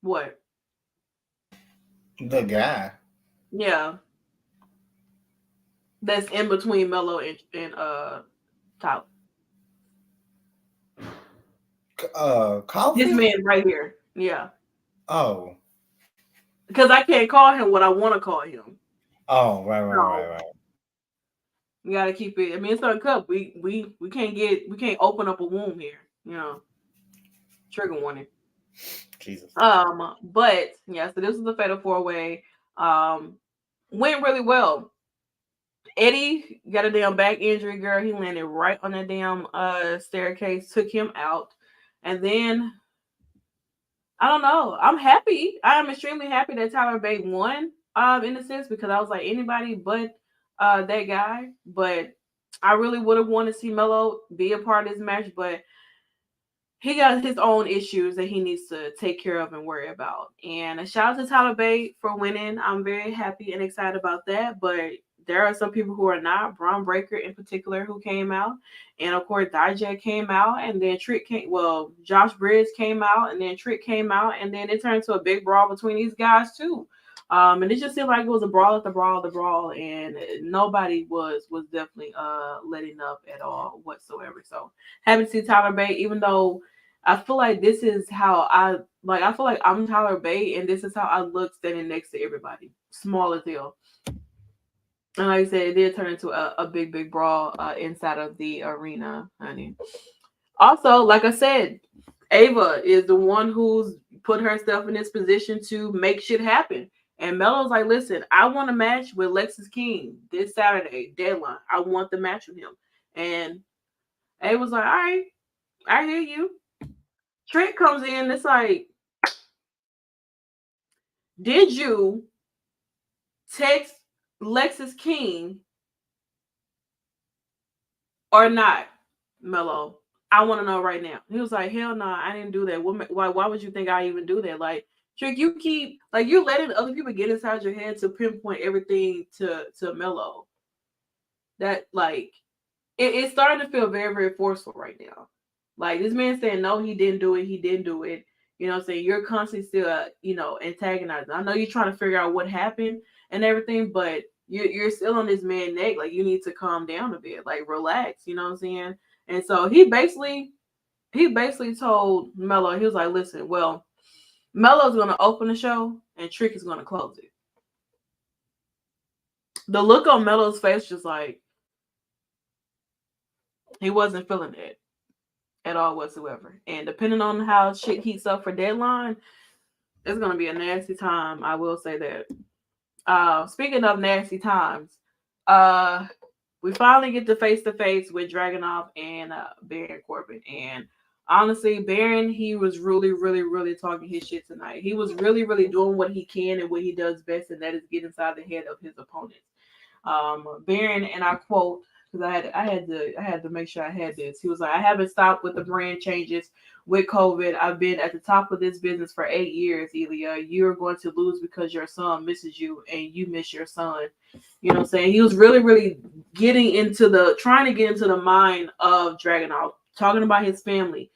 What? The guy. Yeah, that's in between Mello and Tyler. Coffee? This man right here. Yeah. Oh. Because I can't call him what I want to call him. Oh, right. You gotta keep it. I mean, it's uncut. We can't open up a wound here. Trigger warning. Jesus. But yeah, so this was the fatal 4-way. Went really well. Eddie got a damn back injury, girl. He landed right on that damn staircase, took him out, and then I don't know. I'm happy. I am extremely happy that Tyler Bate won. In a sense, because I was like anybody but that guy. But I really would have wanted to see Mello be a part of this match, but he got his own issues that he needs to take care of and worry about. And a shout out to Tyler Bate for winning. I'm very happy and excited about that. But there are some people who are not. Braun Breaker in particular who came out. And of course Dijak came out, and then Josh Bridges came out, and then Trick came out, and then it turned into a big brawl between these guys too. And it just seemed like it was a brawl at the brawl, and nobody was definitely letting up at all whatsoever. So happy to see Tyler Bate, even though I feel like this is how I feel like I'm Tyler Bate, and this is how I look standing next to everybody, small as hell. And like I said, it did turn into a big brawl inside of the arena, honey. Also, like I said, Ava is the one who's put herself in this position to make shit happen. And Mello's like, listen, I want a match with Lexus King this Saturday, deadline. I want the match with him. And Ava's like, all right, I hear you. Trick comes in, it's like, did you text Lexus King or not, Mello? I want to know right now. He was like, hell no, I didn't do that. Why would you think I even do that? Like, Trick, you keep, like, you're letting other people get inside your head to pinpoint everything to Mello. That, like, it's starting to feel very, very forceful right now. Like, this man saying, no, he didn't do it. You know what I'm saying? You're constantly still, antagonizing. I know you're trying to figure out what happened and everything, but you're still on this man's neck. Like, you need to calm down a bit, like relax. You know what I'm saying? And so he basically told Mello, he was like, listen, well, Mello's gonna open the show and Trick is gonna close it. The look on Mello's face, just like he wasn't feeling it at all whatsoever. And depending on how shit heats up for deadline, it's gonna be a nasty time. I will say that. Speaking of nasty times, uh, we finally get to face with Dragunov and Baron Corbin. And honestly, Baron, he was really, really, really talking his shit tonight. He was really, really doing what he can and what he does best, and that is get inside the head of his opponents. Baron, and I quote, because I had to make sure I had this. He was like, I haven't stopped with the brand changes with COVID. I've been at the top of this business for 8 years, Ilya. You're going to lose because your son misses you and you miss your son. You know what I'm saying? He was really, really trying to get into the mind of Dragunov, talking about his family,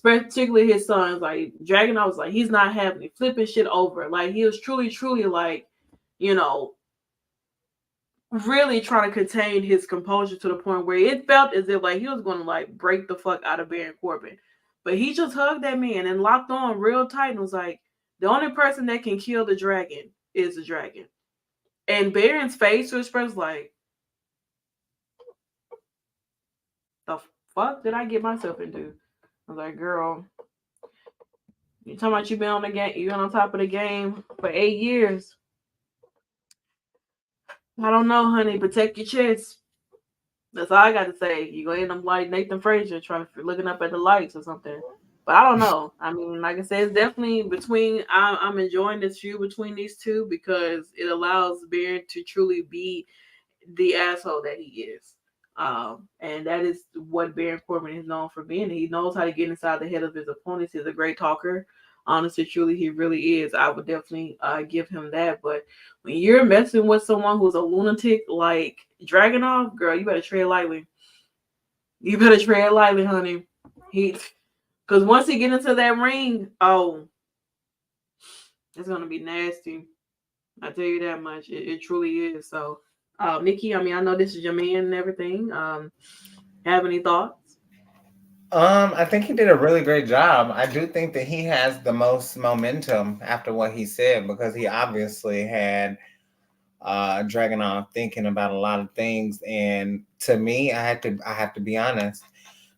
particularly his sons. Like, Dragunov was like, he's not having it, flipping shit over. Like, he was truly, truly like, you know, really trying to contain his composure to the point where it felt as if like he was going to like break the fuck out of Baron Corbin. But he just hugged that man and locked on real tight and was like, the only person that can kill the dragon is the dragon. And Baron's face was express like, the fuck did I get myself into? I was like, girl, you talking about you been on the game, you been on top of the game for 8 years. I don't know, honey. Protect your chest. That's all I got to say. You gonna end up like Nathan Frazier trying to looking up at the lights or something. But I don't know. I mean, like I said, it's definitely between. I'm enjoying this feud between these two because it allows Baron to truly be the asshole that he is. And that is what Baron Corbin is known for being. He knows how to get inside the head of his opponents. He's a great talker. Honestly, truly, he really is. I would definitely give him that. But when you're messing with someone who's a lunatic like Dragunov, girl, you better tread lightly. You better tread lightly, honey. Because once he get into that ring, oh, it's gonna be nasty. I tell you that much. It truly is. So, Nikki, I mean, I know this is your man and everything. Have any thoughts? I think he did a really great job. I do think that he has the most momentum after what he said because he obviously had Dragunov thinking about a lot of things. And to me, I have to be honest.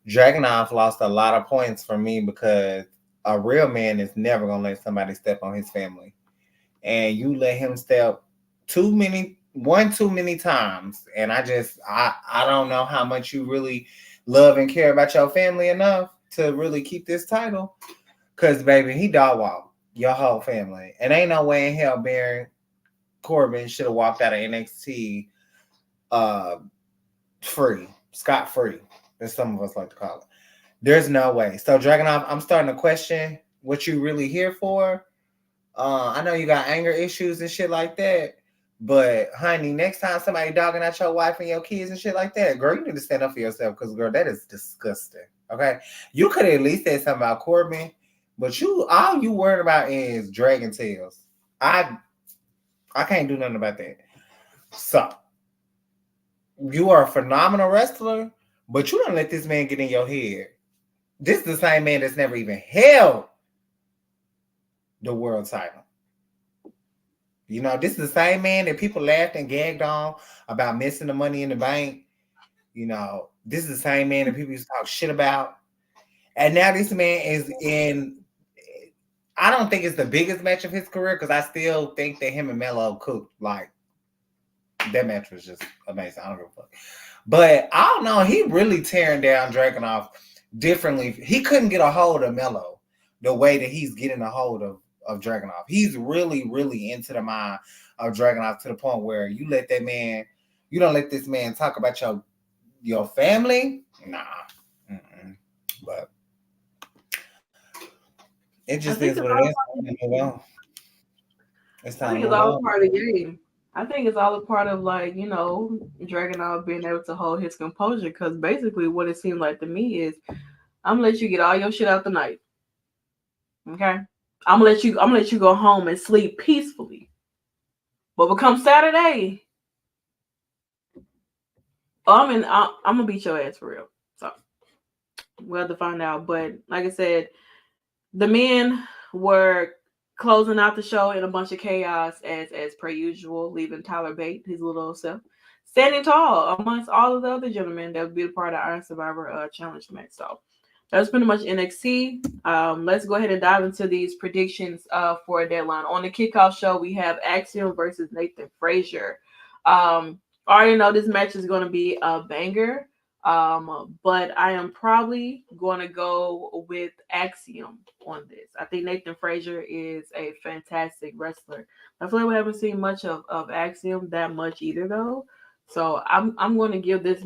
Dragunov lost a lot of points for me because a real man is never gonna let somebody step on his family. And you let him step one too many times. And I don't know how much you really love and care about your family enough to really keep this title. Cause baby, he dog walked your whole family. And ain't no way in hell Baron Corbin should have walked out of NXT scot free, as some of us like to call it. There's no way. So Dragunov, I'm starting to question what you really here for. I know you got anger issues and shit like that, but honey, next time somebody dogging out your wife and your kids and shit like that, girl, you need to stand up for yourself because girl, that is disgusting. Okay, you could at least say something about Corbin, but all you worried about is dragon tails. I can't do nothing about that. So you are a phenomenal wrestler, but you don't let this man get in your head. This is the same man that's never even held the world title. You know, this is the same man that people laughed and gagged on about missing the Money in the Bank. You know, this is the same man that people used to talk shit about. And now this man is in, I don't think it's the biggest match of his career because I still think that him and Melo cooked. Like, that match was just amazing. I don't give a fuck. But I don't know. He really tearing down Dragunov differently. He couldn't get a hold of Melo the way that he's getting a hold of Dragunov. He's really, really into the mind of Dragunov to the point where you don't let this man talk about your family. Nah. Mm-mm. But it just is what it is. It's time to move on. All part of the game. I think it's all a part of like, you know, Dragunov being able to hold his composure because basically what it seemed like to me is I'm gonna let you get all your shit out the night. Okay? I'm gonna let you go home and sleep peacefully. But become Saturday, I'm gonna beat your ass for real. So we'll have to find out. But like I said, the men were closing out the show in a bunch of chaos as per usual, leaving Tyler Bate, his little self, standing tall amongst all of the other gentlemen that would be a part of our Survivor Challenge match. So that's pretty much NXT. Let's go ahead and dive into these predictions for a deadline. On the kickoff show, we have Axiom versus Nathan Frazier. I already know this match is going to be a banger. But I am probably going to go with Axiom on this. I think Nathan Frazier is a fantastic wrestler. I feel like we haven't seen much of Axiom that much either, though. So I'm going to give this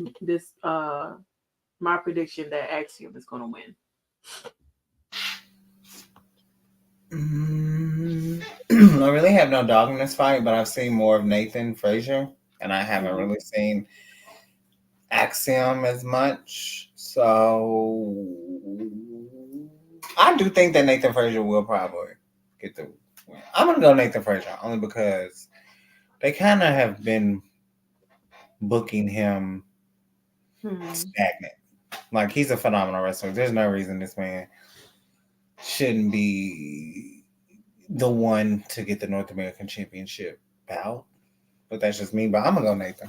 my prediction that Axiom is going to win. I really have no dog in this fight, but I've seen more of Nathan Frazier, and I haven't really seen Axiom as much. So I do think that Nathan Frazier will probably get the win. I'm gonna go Nathan Frazier only because they kind of have been booking him stagnant. Like, he's a phenomenal wrestler. There's no reason this man shouldn't be the one to get the North American Championship bout. But that's just me. But I'm gonna go Nathan.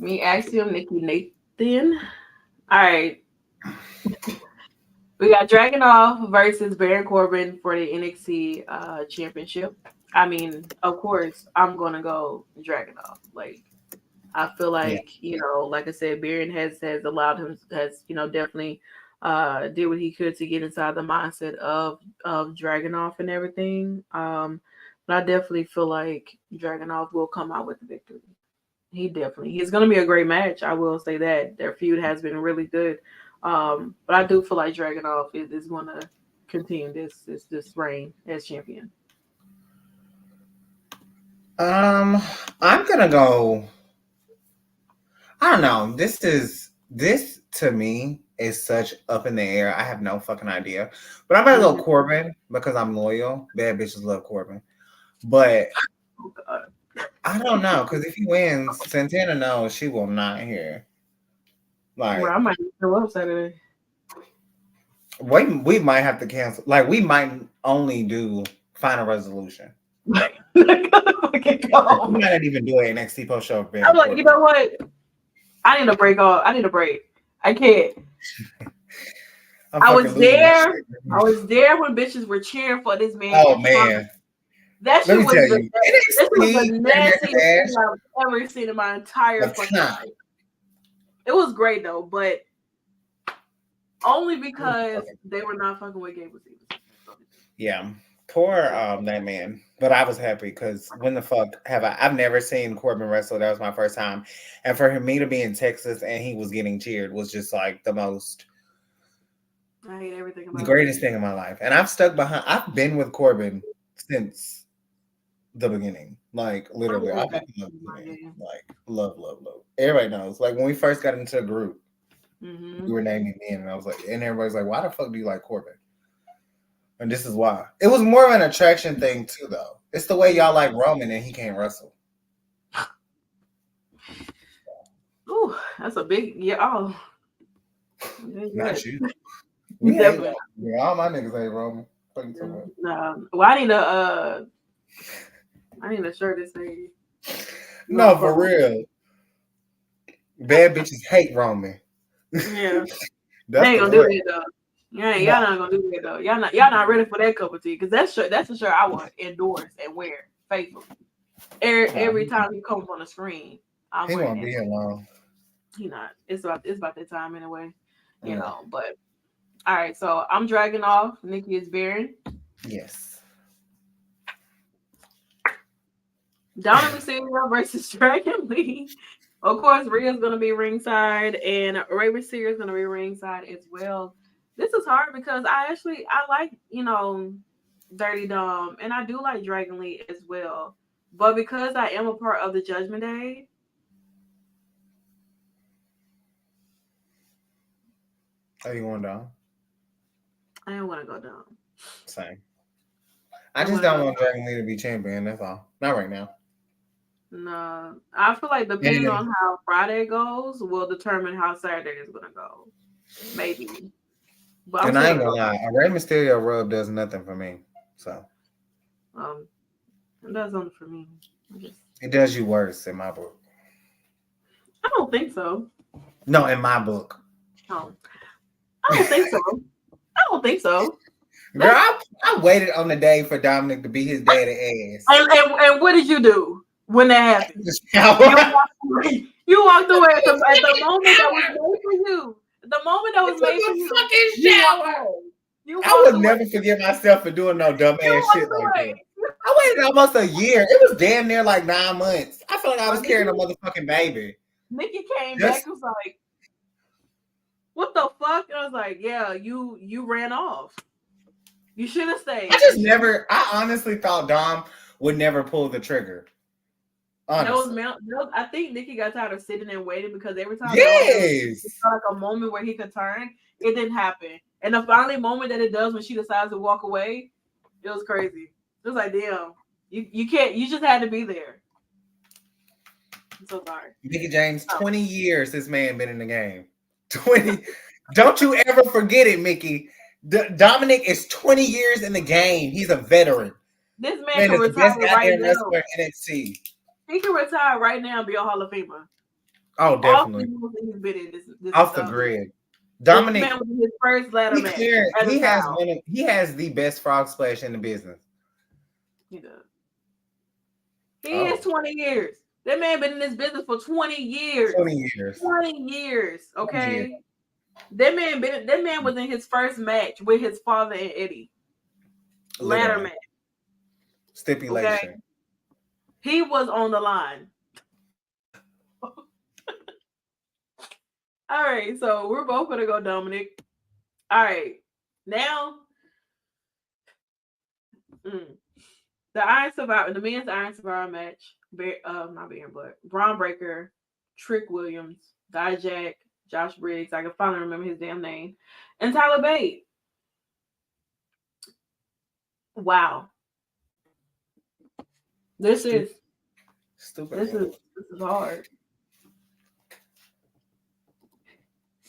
Me, Axiom, Nikki, Nathan. All right. We got Dragunov versus Baron Corbin for the NXT championship. I mean, of course, I'm gonna go Dragunov. Like, I feel like like I said, Baron has allowed him, has definitely did what he could to get inside the mindset of Dragunov and everything. But I definitely feel like Dragunov will come out with the victory. He's going to be a great match. I will say that their feud has been really good. But I do feel like Dragunov is going to continue this reign as champion. I'm gonna go. I don't know. This to me is such up in the air. I have no fucking idea. But I'm gonna go Corbin because I'm loyal. Bad bitches love Corbin. But I don't know, because if he wins, Santana knows she will not hear. Like, I might show up Saturday. We might have to cancel. Like, we might only do Final Resolution. We might not even do an NXT post show. I'm like, you know what? I need a break. I need a break. I can't. I was there. I was there when bitches were cheering for this man. Oh man, that shit was the nastiest thing I've ever seen in my entire fucking life. It was great though, but only because they were not fucking with Gable Stevens. Yeah, poor that man. But I was happy because when the fuck have I've never seen Corbin wrestle. That was my first time, and for me to be in Texas and he was getting cheered was just like the most. I hate everything about the greatest thing in my life, and I've been with Corbin since the beginning. Like, literally, I've been like love. Everybody knows. Like, when we first got into the group, we were naming men, and I was like, and everybody's like, "Why the fuck do you like Corbin?" And this is why. It was more of an attraction thing too, though. It's the way y'all like Roman, and he can't wrestle. Ooh, that's a big Oh, not you. We definitely. All my niggas ain't Roman. Well, I need a shirt that says. No, for real. Bad bitches hate Roman. Yeah. They ain't gonna do that though. Y'all not gonna do that though. Y'all not ready for that cup of tea, because that's a shirt I want to endorse and wear faithfully. Every time he comes on the screen, he won't be here long. He not. It's about that time anyway. You know, but all right, so I'm Dragunov. Nikki is Baron. Yes. Donna Mysterio versus Dragon Lee. Of course, Rhea's going to be ringside, and Rey Mysterio is going to be ringside as well. This is hard because I like, Dirty Dom, and I do like Dragon Lee as well. But because I am a part of the Judgment Day, are you going down? I don't want to go down. Same. I just don't want Dragon Lee to be champion. That's all. Not right now. No, I feel like depending And, on how Friday goes will determine how Saturday is gonna go. Maybe, but I'm and still I ain't gonna gonna go. lie, a Rey Mysterio rub does nothing for me. So Um, that's something for me. I just, it does you worse in my book. I don't think so. No, in my book. No, I don't think so. I don't think so. Girl, That's, I waited on the day for Dominic to beat his daddy ass. and what did you do when that happened? The You shower. walked away. You walked away at the moment that was made for you. The moment that I was took made for a you, fucking you walked shower. away. You I walked would away. never forgive myself for doing no You dumbass shit walked like away. that. I waited almost a year. It was damn near like 9 months. I felt like I was But carrying a motherfucking baby. Nikki came back Just and was like, "What the fuck?" And I was like, "Yeah, you ran off. You should have I stayed. just never. I honestly thought Dom would never pull the trigger. That was Honestly, I think Nikki got tired of sitting and waiting because every time Dom had yes. like a moment where he could turn, it didn't happen. And the finally moment that it does when she decides to walk away, it was crazy. It was like, damn, you can't. You just had to be there. I'm so sorry. Mickey James, 20 years this man been in the game. 20. Don't you ever forget it, Mickey. Dominic is 20 years in the game. He's a veteran. This man Man can is the best retire right goddamn now. wrestler in NXT. He can retire right now and be a Hall of Famer. Oh, All definitely. three moves that he's been in this Off the grid. This Dominic, man was in his first ladder he match cleared, as a child. he has the best frog splash in the business. He does. He is Oh, 20 years. That man been in this business for 20 years. 20 years. 20 years. 20 years. Okay. That man was in his first match with his father and Eddie. Ladder Literally. match. Stipulation. Okay. He was on the line. All right, so we're both gonna go Dominic. All right. Now the Iron Survivor, the men's Iron Survivor match, not Baron, but Braun Breaker, Trick Williams, Dijak, Josh Briggs, I can finally remember his damn name, and Tyler Bate. Wow. This is hard.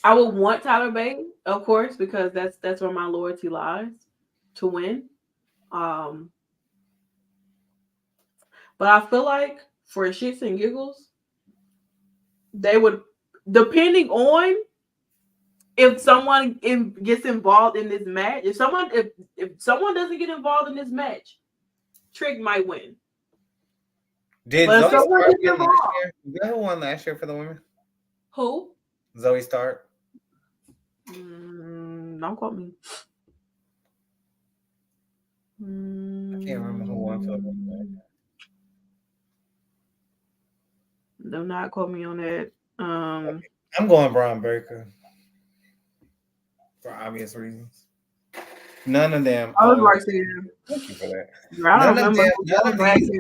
I would want Tyler Bate, of course, because that's where my loyalty lies to win. But I feel like for shits and giggles, they would, depending on if someone gets involved in this match, if someone doesn't get involved in this match, Trick might win. Did But if Zoe someone Stark gets win last involved, year? Is that who won last year for the women? who? Zoe Stark. Don't quote me. I can't remember who won for the women. Do not quote me on that. I'm going Braun Breaker for obvious reasons. None of them. I was right there. Thank you for that. I don't remember. None of these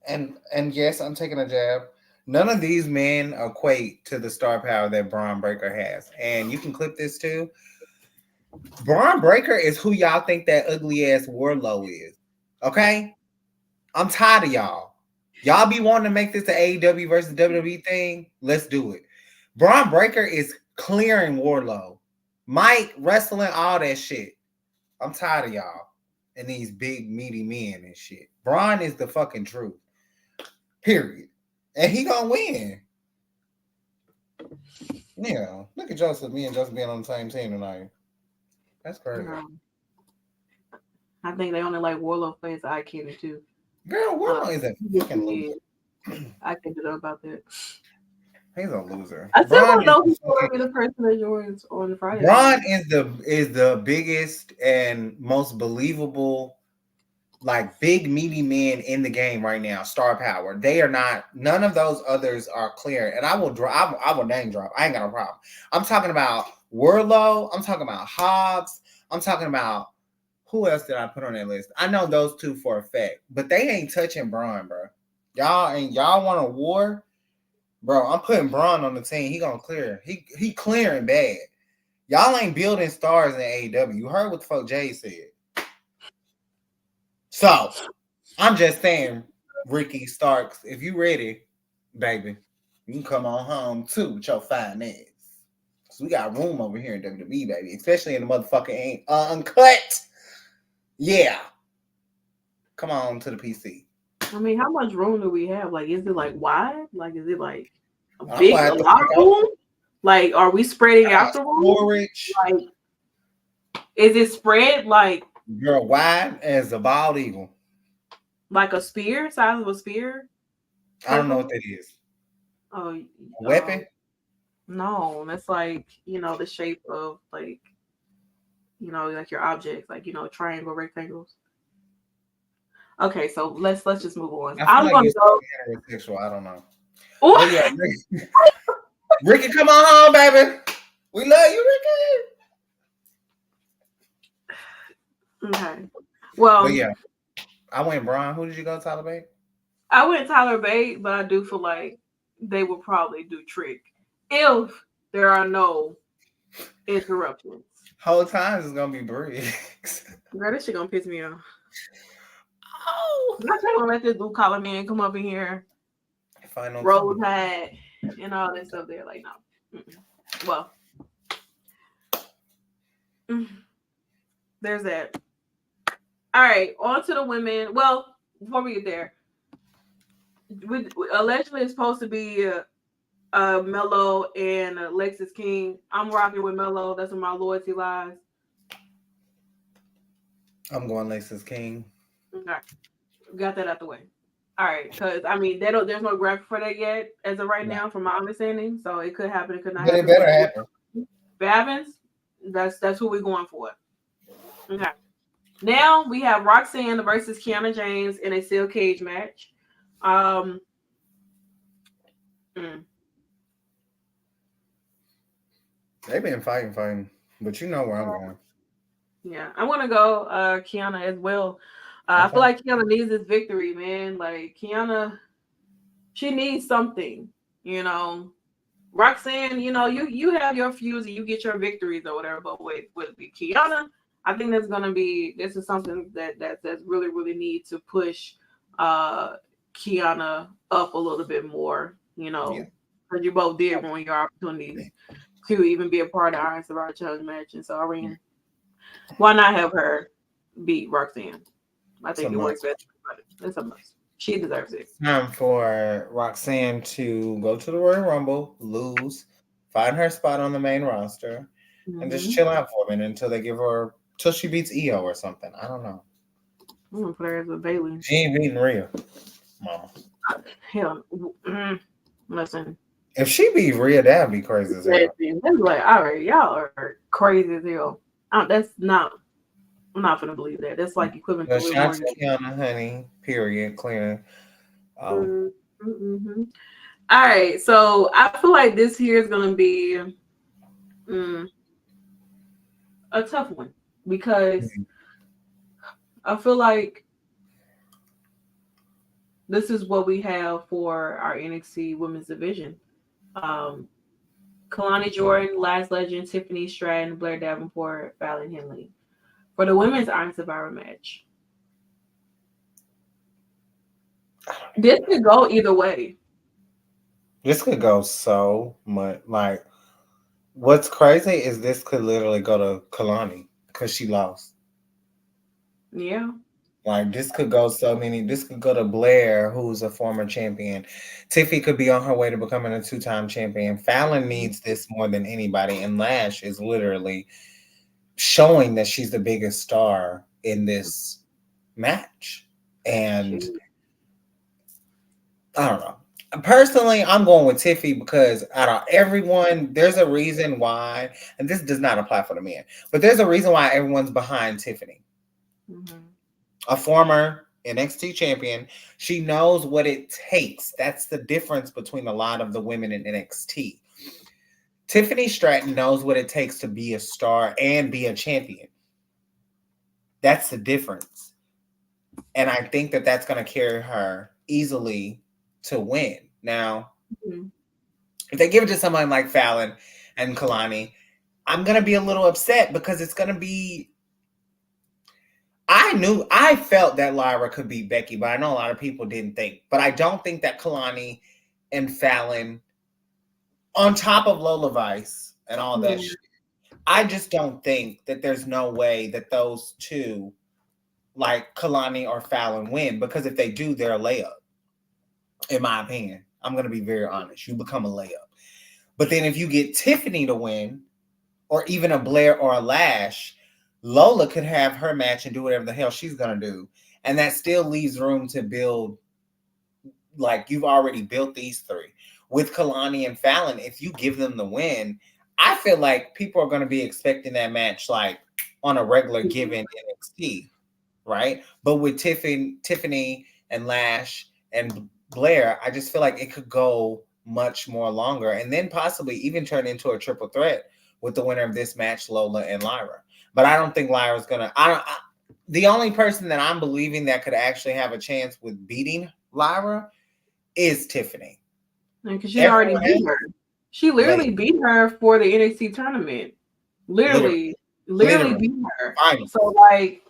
men, and yes, I'm taking a jab. None of these men equate to the star power that Braun Breaker has. And you can clip this too. Braun Breaker is who y'all think that ugly ass Warlow is. Okay? I'm tired of y'all. Y'all be wanting to make this an AEW versus WWE thing. Let's do it. Braun Breaker is clearing Warlow. Mike, wrestling, all that shit. I'm tired of y'all and these big meaty men and shit. Braun is the fucking truth. Period. And he gonna win. Yeah. Look at Joseph. Me and Joseph being on the same team tonight. That's crazy. I think they only like Warlow for his eye candy too. Girl, Warlow is a fucking loser. I can't know about that. He's a loser. I still don't know who's going to be the person that joins on Friday. Braun is the biggest and most believable, like big meaty men in the game right now. Star power. They are not. None of those others are clear. And I will drop. I will name drop. I ain't got no problem. I'm talking about Warlow. I'm talking about Hobbs. I'm talking about who else did I put on that list? I know those two for a fact, but they ain't touching Braun, bro. Y'all want a war? Bro, I'm putting Braun on the team. He gonna clear. He clearing bad. Y'all ain't building stars in AEW. You heard what the fuck Jay said. So, I'm just saying, Ricky Starks, if you ready, baby, you can come on home too with your fine ass. Cause we got room over here in WWE, baby, especially in the motherfucking uncut. Yeah, come on to the PC. I mean, how much room do we have? Like, is it like wide? Like, is it like a I'm gonna a have to lot of pick out room? Like, are we spreading out the room? storage. Like, is it spread You're wide as a bald eagle. like a spear, size of a spear? I don't know Circle? what that is. Oh, A weapon? no, that's like the shape of like like your objects, like triangle, rectangles. Okay, so let's just move on. I feel I'm like gonna you're go. heterosexual. I don't know. Ooh. But yeah, Ricky, come on home, baby. We love you, Ricky. Okay. Well, But yeah, I went Brian. Who did you go, Tyler Bate? I went Tyler Bate, but I do feel like they will probably do Trick if there are no interruptions. Whole times is gonna be Briggs. Girl, this shit gonna piss me off. Oh, I'm not gonna let this blue collar man come up in here, final roll tide, and all that stuff. There, like, no. Well, there's that. All right, on to the women. Well, before we get there, allegedly it's supposed to be Mello and Alexis King. I'm rocking with Mello. That's where my loyalty lies. I'm going Alexis King. Okay, got that out the way. All right, because I mean, there's no graphic for that yet as of right now, from my understanding. So it could happen. It could not But happen. it better happen. If it happens, that's who we're going for. Okay. Now we have Roxanne versus Kiana James in a steel cage match. They've been fighting, but you know where I'm going. Yeah, I want to go Kiana as well. Okay. I feel like Kiana needs this victory, man. Like Kiana, she needs something, Roxanne, you have your feuds and you get your victories or whatever. But with Kiana, I think this is something that's really really need to push Kiana up a little bit more, because you both did ruin your opportunities to even be a part of Iron Survivor Challenge match. And so, I mean, why not have her beat Roxanne? I think it works better. It's a must. She deserves it. Time for Roxanne to go to the Royal Rumble, lose, find her spot on the main roster, and just chill out for a minute till she beats Io or something. I don't know. I'm gonna put her as a Bailey. She ain't beating Rhea, mama. Hell, listen. If she beat Rhea, that'd be crazy as hell. That's like, all right, y'all are crazy as hell. That's not. I'm not gonna believe that. That's like equivalent to shout to Kiana, honey. Period. Clear. All right, so I feel like this here is gonna be a tough one because I feel like this is what we have for our NXT Women's Division. Kalani Jordan, Last Legend, Tiffany Stratton, Blair Davenport, Fallon Henley. For the Women's Iron Survivor match. This could go either way. This could go so much. Like, what's crazy is this could literally go to Kalani because she lost. Yeah. Like, this could go this could go to Blair, who's a former champion. Tiffy could be on her way to becoming a 2-time champion. Fallon needs this more than anybody. And Lash is literally showing that she's the biggest star in this match. And I don't know. Personally, I'm going with Tiffy because out of everyone, there's a reason why, and this does not apply for the men, but there's a reason why everyone's behind Tiffany. A former NXT champion. She knows what it takes. That's the difference between a lot of the women in NXT. Tiffany Stratton knows what it takes to be a star and be a champion. That's the difference. And I think that that's going to carry her easily to win. Now, if they give it to someone like Fallon and Kalani, I'm going to be a little upset because it's going to be I felt that Lyra could beat Becky, but I know a lot of people didn't think. But I don't think that Kalani and Fallon, on top of Lola Vice and all that shit, I just don't think that there's no way that those two, like Kalani or Fallon, win, because if they do, they're a layup. In my opinion, I'm going to be very honest. You become a layup. But then if you get Tiffany to win, or even a Blair or a Lash, Lola could have her match and do whatever the hell she's going to do. And that still leaves room to build, like you've already built these three. With Kalani and Fallon, if you give them the win, I feel like people are going to be expecting that match like on a regular given NXT, right? But with Tiffany and Lash and Blair, I just feel like it could go much more longer, and then possibly even turn into a triple threat with the winner of this match, Lola and Lyra. But I don't think Lyra's gonna. The only person that I'm believing that could actually have a chance with beating Lyra is Tiffany. Because she already beat her. She literally beat her for the NXT tournament. Literally beat her. So like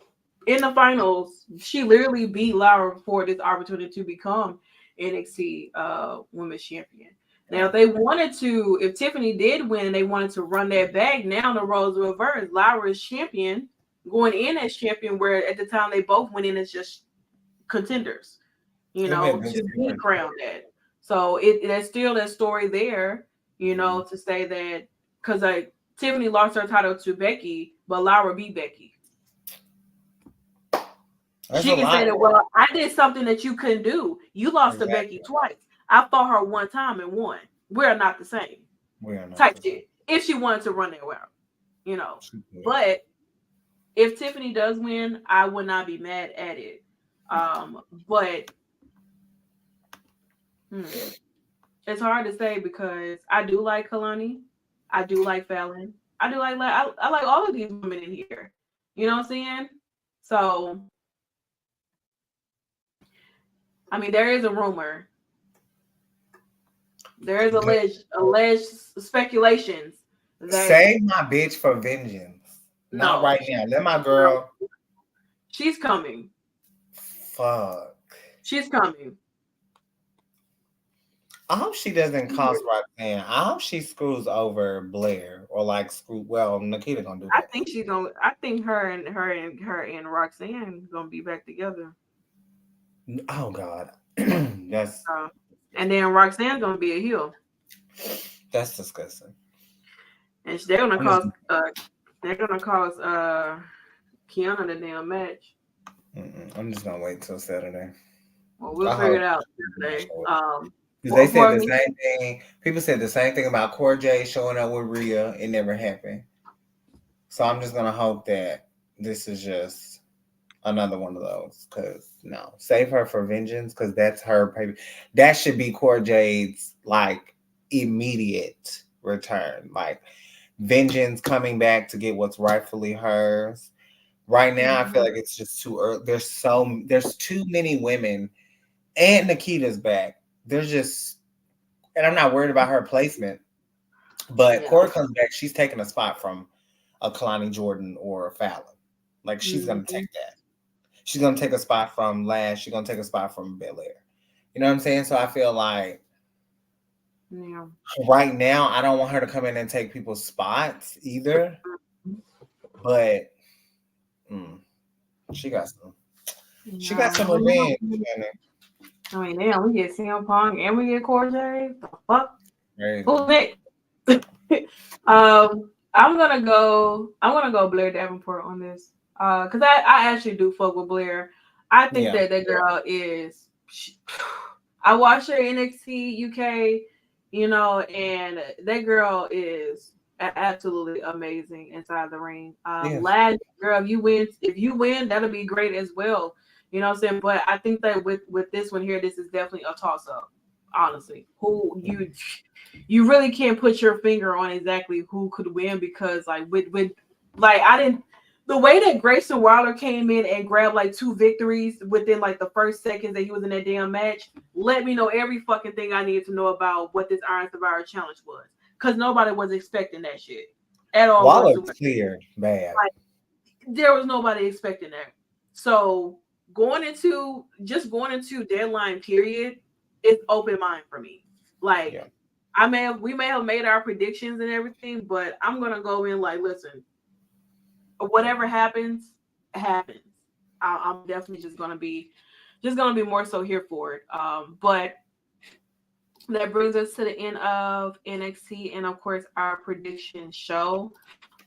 in the finals, she literally beat Lyra for this opportunity to become NXT Women's Champion. Now, if they wanted to, if Tiffany did win and they wanted to run that back, now the roles reversed. Lyra is champion, going in as champion, where at the time they both went in as just contenders, to be crowned at. So there's still that story there, to say that, because like Tiffany lost her title to Becky, but Lyra beat Becky. She can say that, well, I did something that you couldn't do. You lost to Becky twice. I fought her one time and won. We're not the same. Type shit. If she wanted to run that route, But if Tiffany does win, I would not be mad at it. But it's hard to say because I do like Kalani. I do like Fallon. I like all of these women in here. You know what I'm saying? So, I mean, there is a rumor. There is alleged speculations that save my bitch for vengeance. Not right now. Let my girl. She's coming. Fuck. She's coming. I hope she doesn't cost Roxanne. I hope she screws over Blair or like Nikita gonna do that. I think she's gonna. I think her and Roxanne gonna be back together. Oh God, that's. And then Roxanne's gonna be a heel. That's disgusting. And they're gonna cause Kiana the damn match. I'm just gonna wait till Saturday. Well, we'll figure it out Saturday. Because they said the same thing. People said the same thing about Core J showing up with Rhea. It never happened. So I'm just gonna hope that this is just another one of those. Because no, save her for vengeance. Because that's her. That should be Core J's like immediate return. Like vengeance coming back to get what's rightfully hers. Right now, I feel like it's just too early. There's too many women, and Nikita's back. There's just, and I'm not worried about her placement, but Cora comes back. She's taking a spot from a Kalani Jordan or a Fallon. Like she's gonna take that. She's gonna take a spot from Lash. She's gonna take a spot from Belair. You know what I'm saying? So I feel like right now I don't want her to come in and take people's spots either. But she got some. She got some revenge. I mean, damn, we get CM Punk and we get Core J. The fuck? Who's next? I'm gonna go Blair Davenport on this. Because I actually do fuck with Blair. I think that girl is. I watch her NXT UK, and that girl is absolutely amazing inside the ring. Lad, girl, if you win, that'll be great as well. You know what I'm saying? But I think that with this one here, this is definitely a toss-up, honestly. Who you really can't put your finger on exactly who could win because like the way that Grayson Waller came in and grabbed like 2 victories within like the first seconds that he was in that damn match, let me know every fucking thing I needed to know about what this Iron Survivor Challenge was. Because nobody was expecting that shit at all. Waller cleared bad. Like, there was nobody expecting that. So going into deadline period, it's open mind for me. Like Yeah. we may have made our predictions and everything, but I'm gonna go in like, listen, whatever happens, happens. I'm definitely just gonna be more so here for it. But that brings us to the end of NXT and of course our prediction show.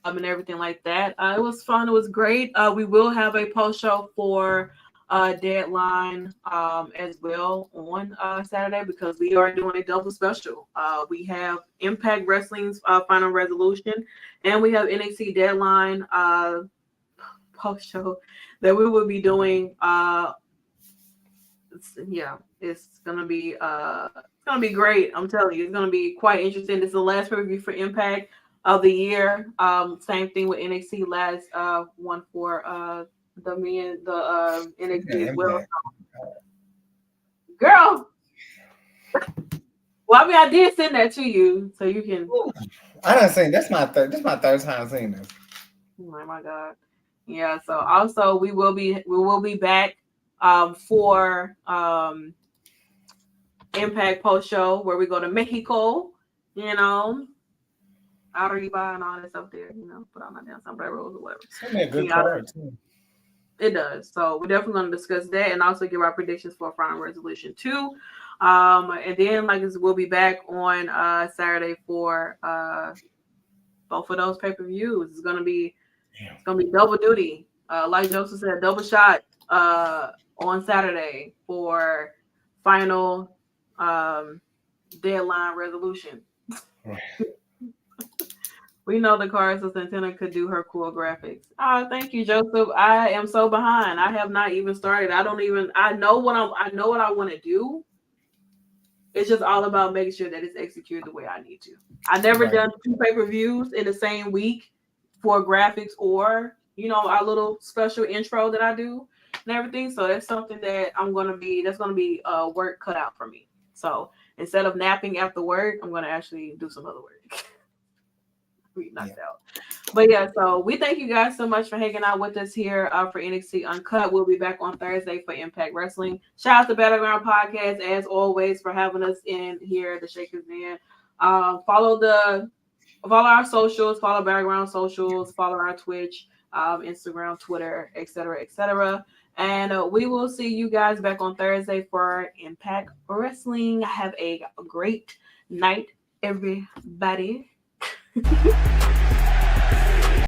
And everything like that. It was fun. It was great. We will have a post show for Deadline as well on Saturday because we are doing a double special. We have Impact Wrestling's Final Resolution, and we have NXT Deadline post show that we will be doing. It's gonna be great. I'm telling you, it's gonna be quite interesting. This is the last review for Impact of the year. Same thing with NXT last one for the NXT as well. Girl, well, I mean, I did send that to you so you can. Ooh, I done seen this. My third time seeing this. Oh my god, yeah. So also we will be back for Impact post show where we go to Mexico. You know, Arriba and all that stuff there. You know, put on my damn sombreros or whatever. Send me a good card too. It does. So we're definitely going to discuss that and also give our predictions for Final Resolution 2. And then, like, we'll be back on Saturday for both of those pay-per-views. It's gonna be double duty. Like Joseph said, double shot on Saturday for Final Deadline Resolution. We know the card so Santana could do her cool graphics. Oh, thank you, Joseph. I am so behind. I have not even started. I know what I want to do. It's just all about making sure that it's executed the way I need to. I've never done 2 pay-per-views in the same week for graphics or, our little special intro that I do and everything. So that's something that that's gonna be work cut out for me. So instead of napping after work, I'm gonna actually do some other work. Knocked out. But yeah, so we thank you guys so much for hanging out with us here for NXT Uncut. We'll be back on Thursday for Impact Wrestling. Shout out to Battleground Podcast as always for having us in here, the Shakkas Den. Follow our socials, follow Battleground socials, follow our Twitch, Instagram, Twitter, etc. And we will see you guys back on Thursday for Impact Wrestling. Have a great night, everybody.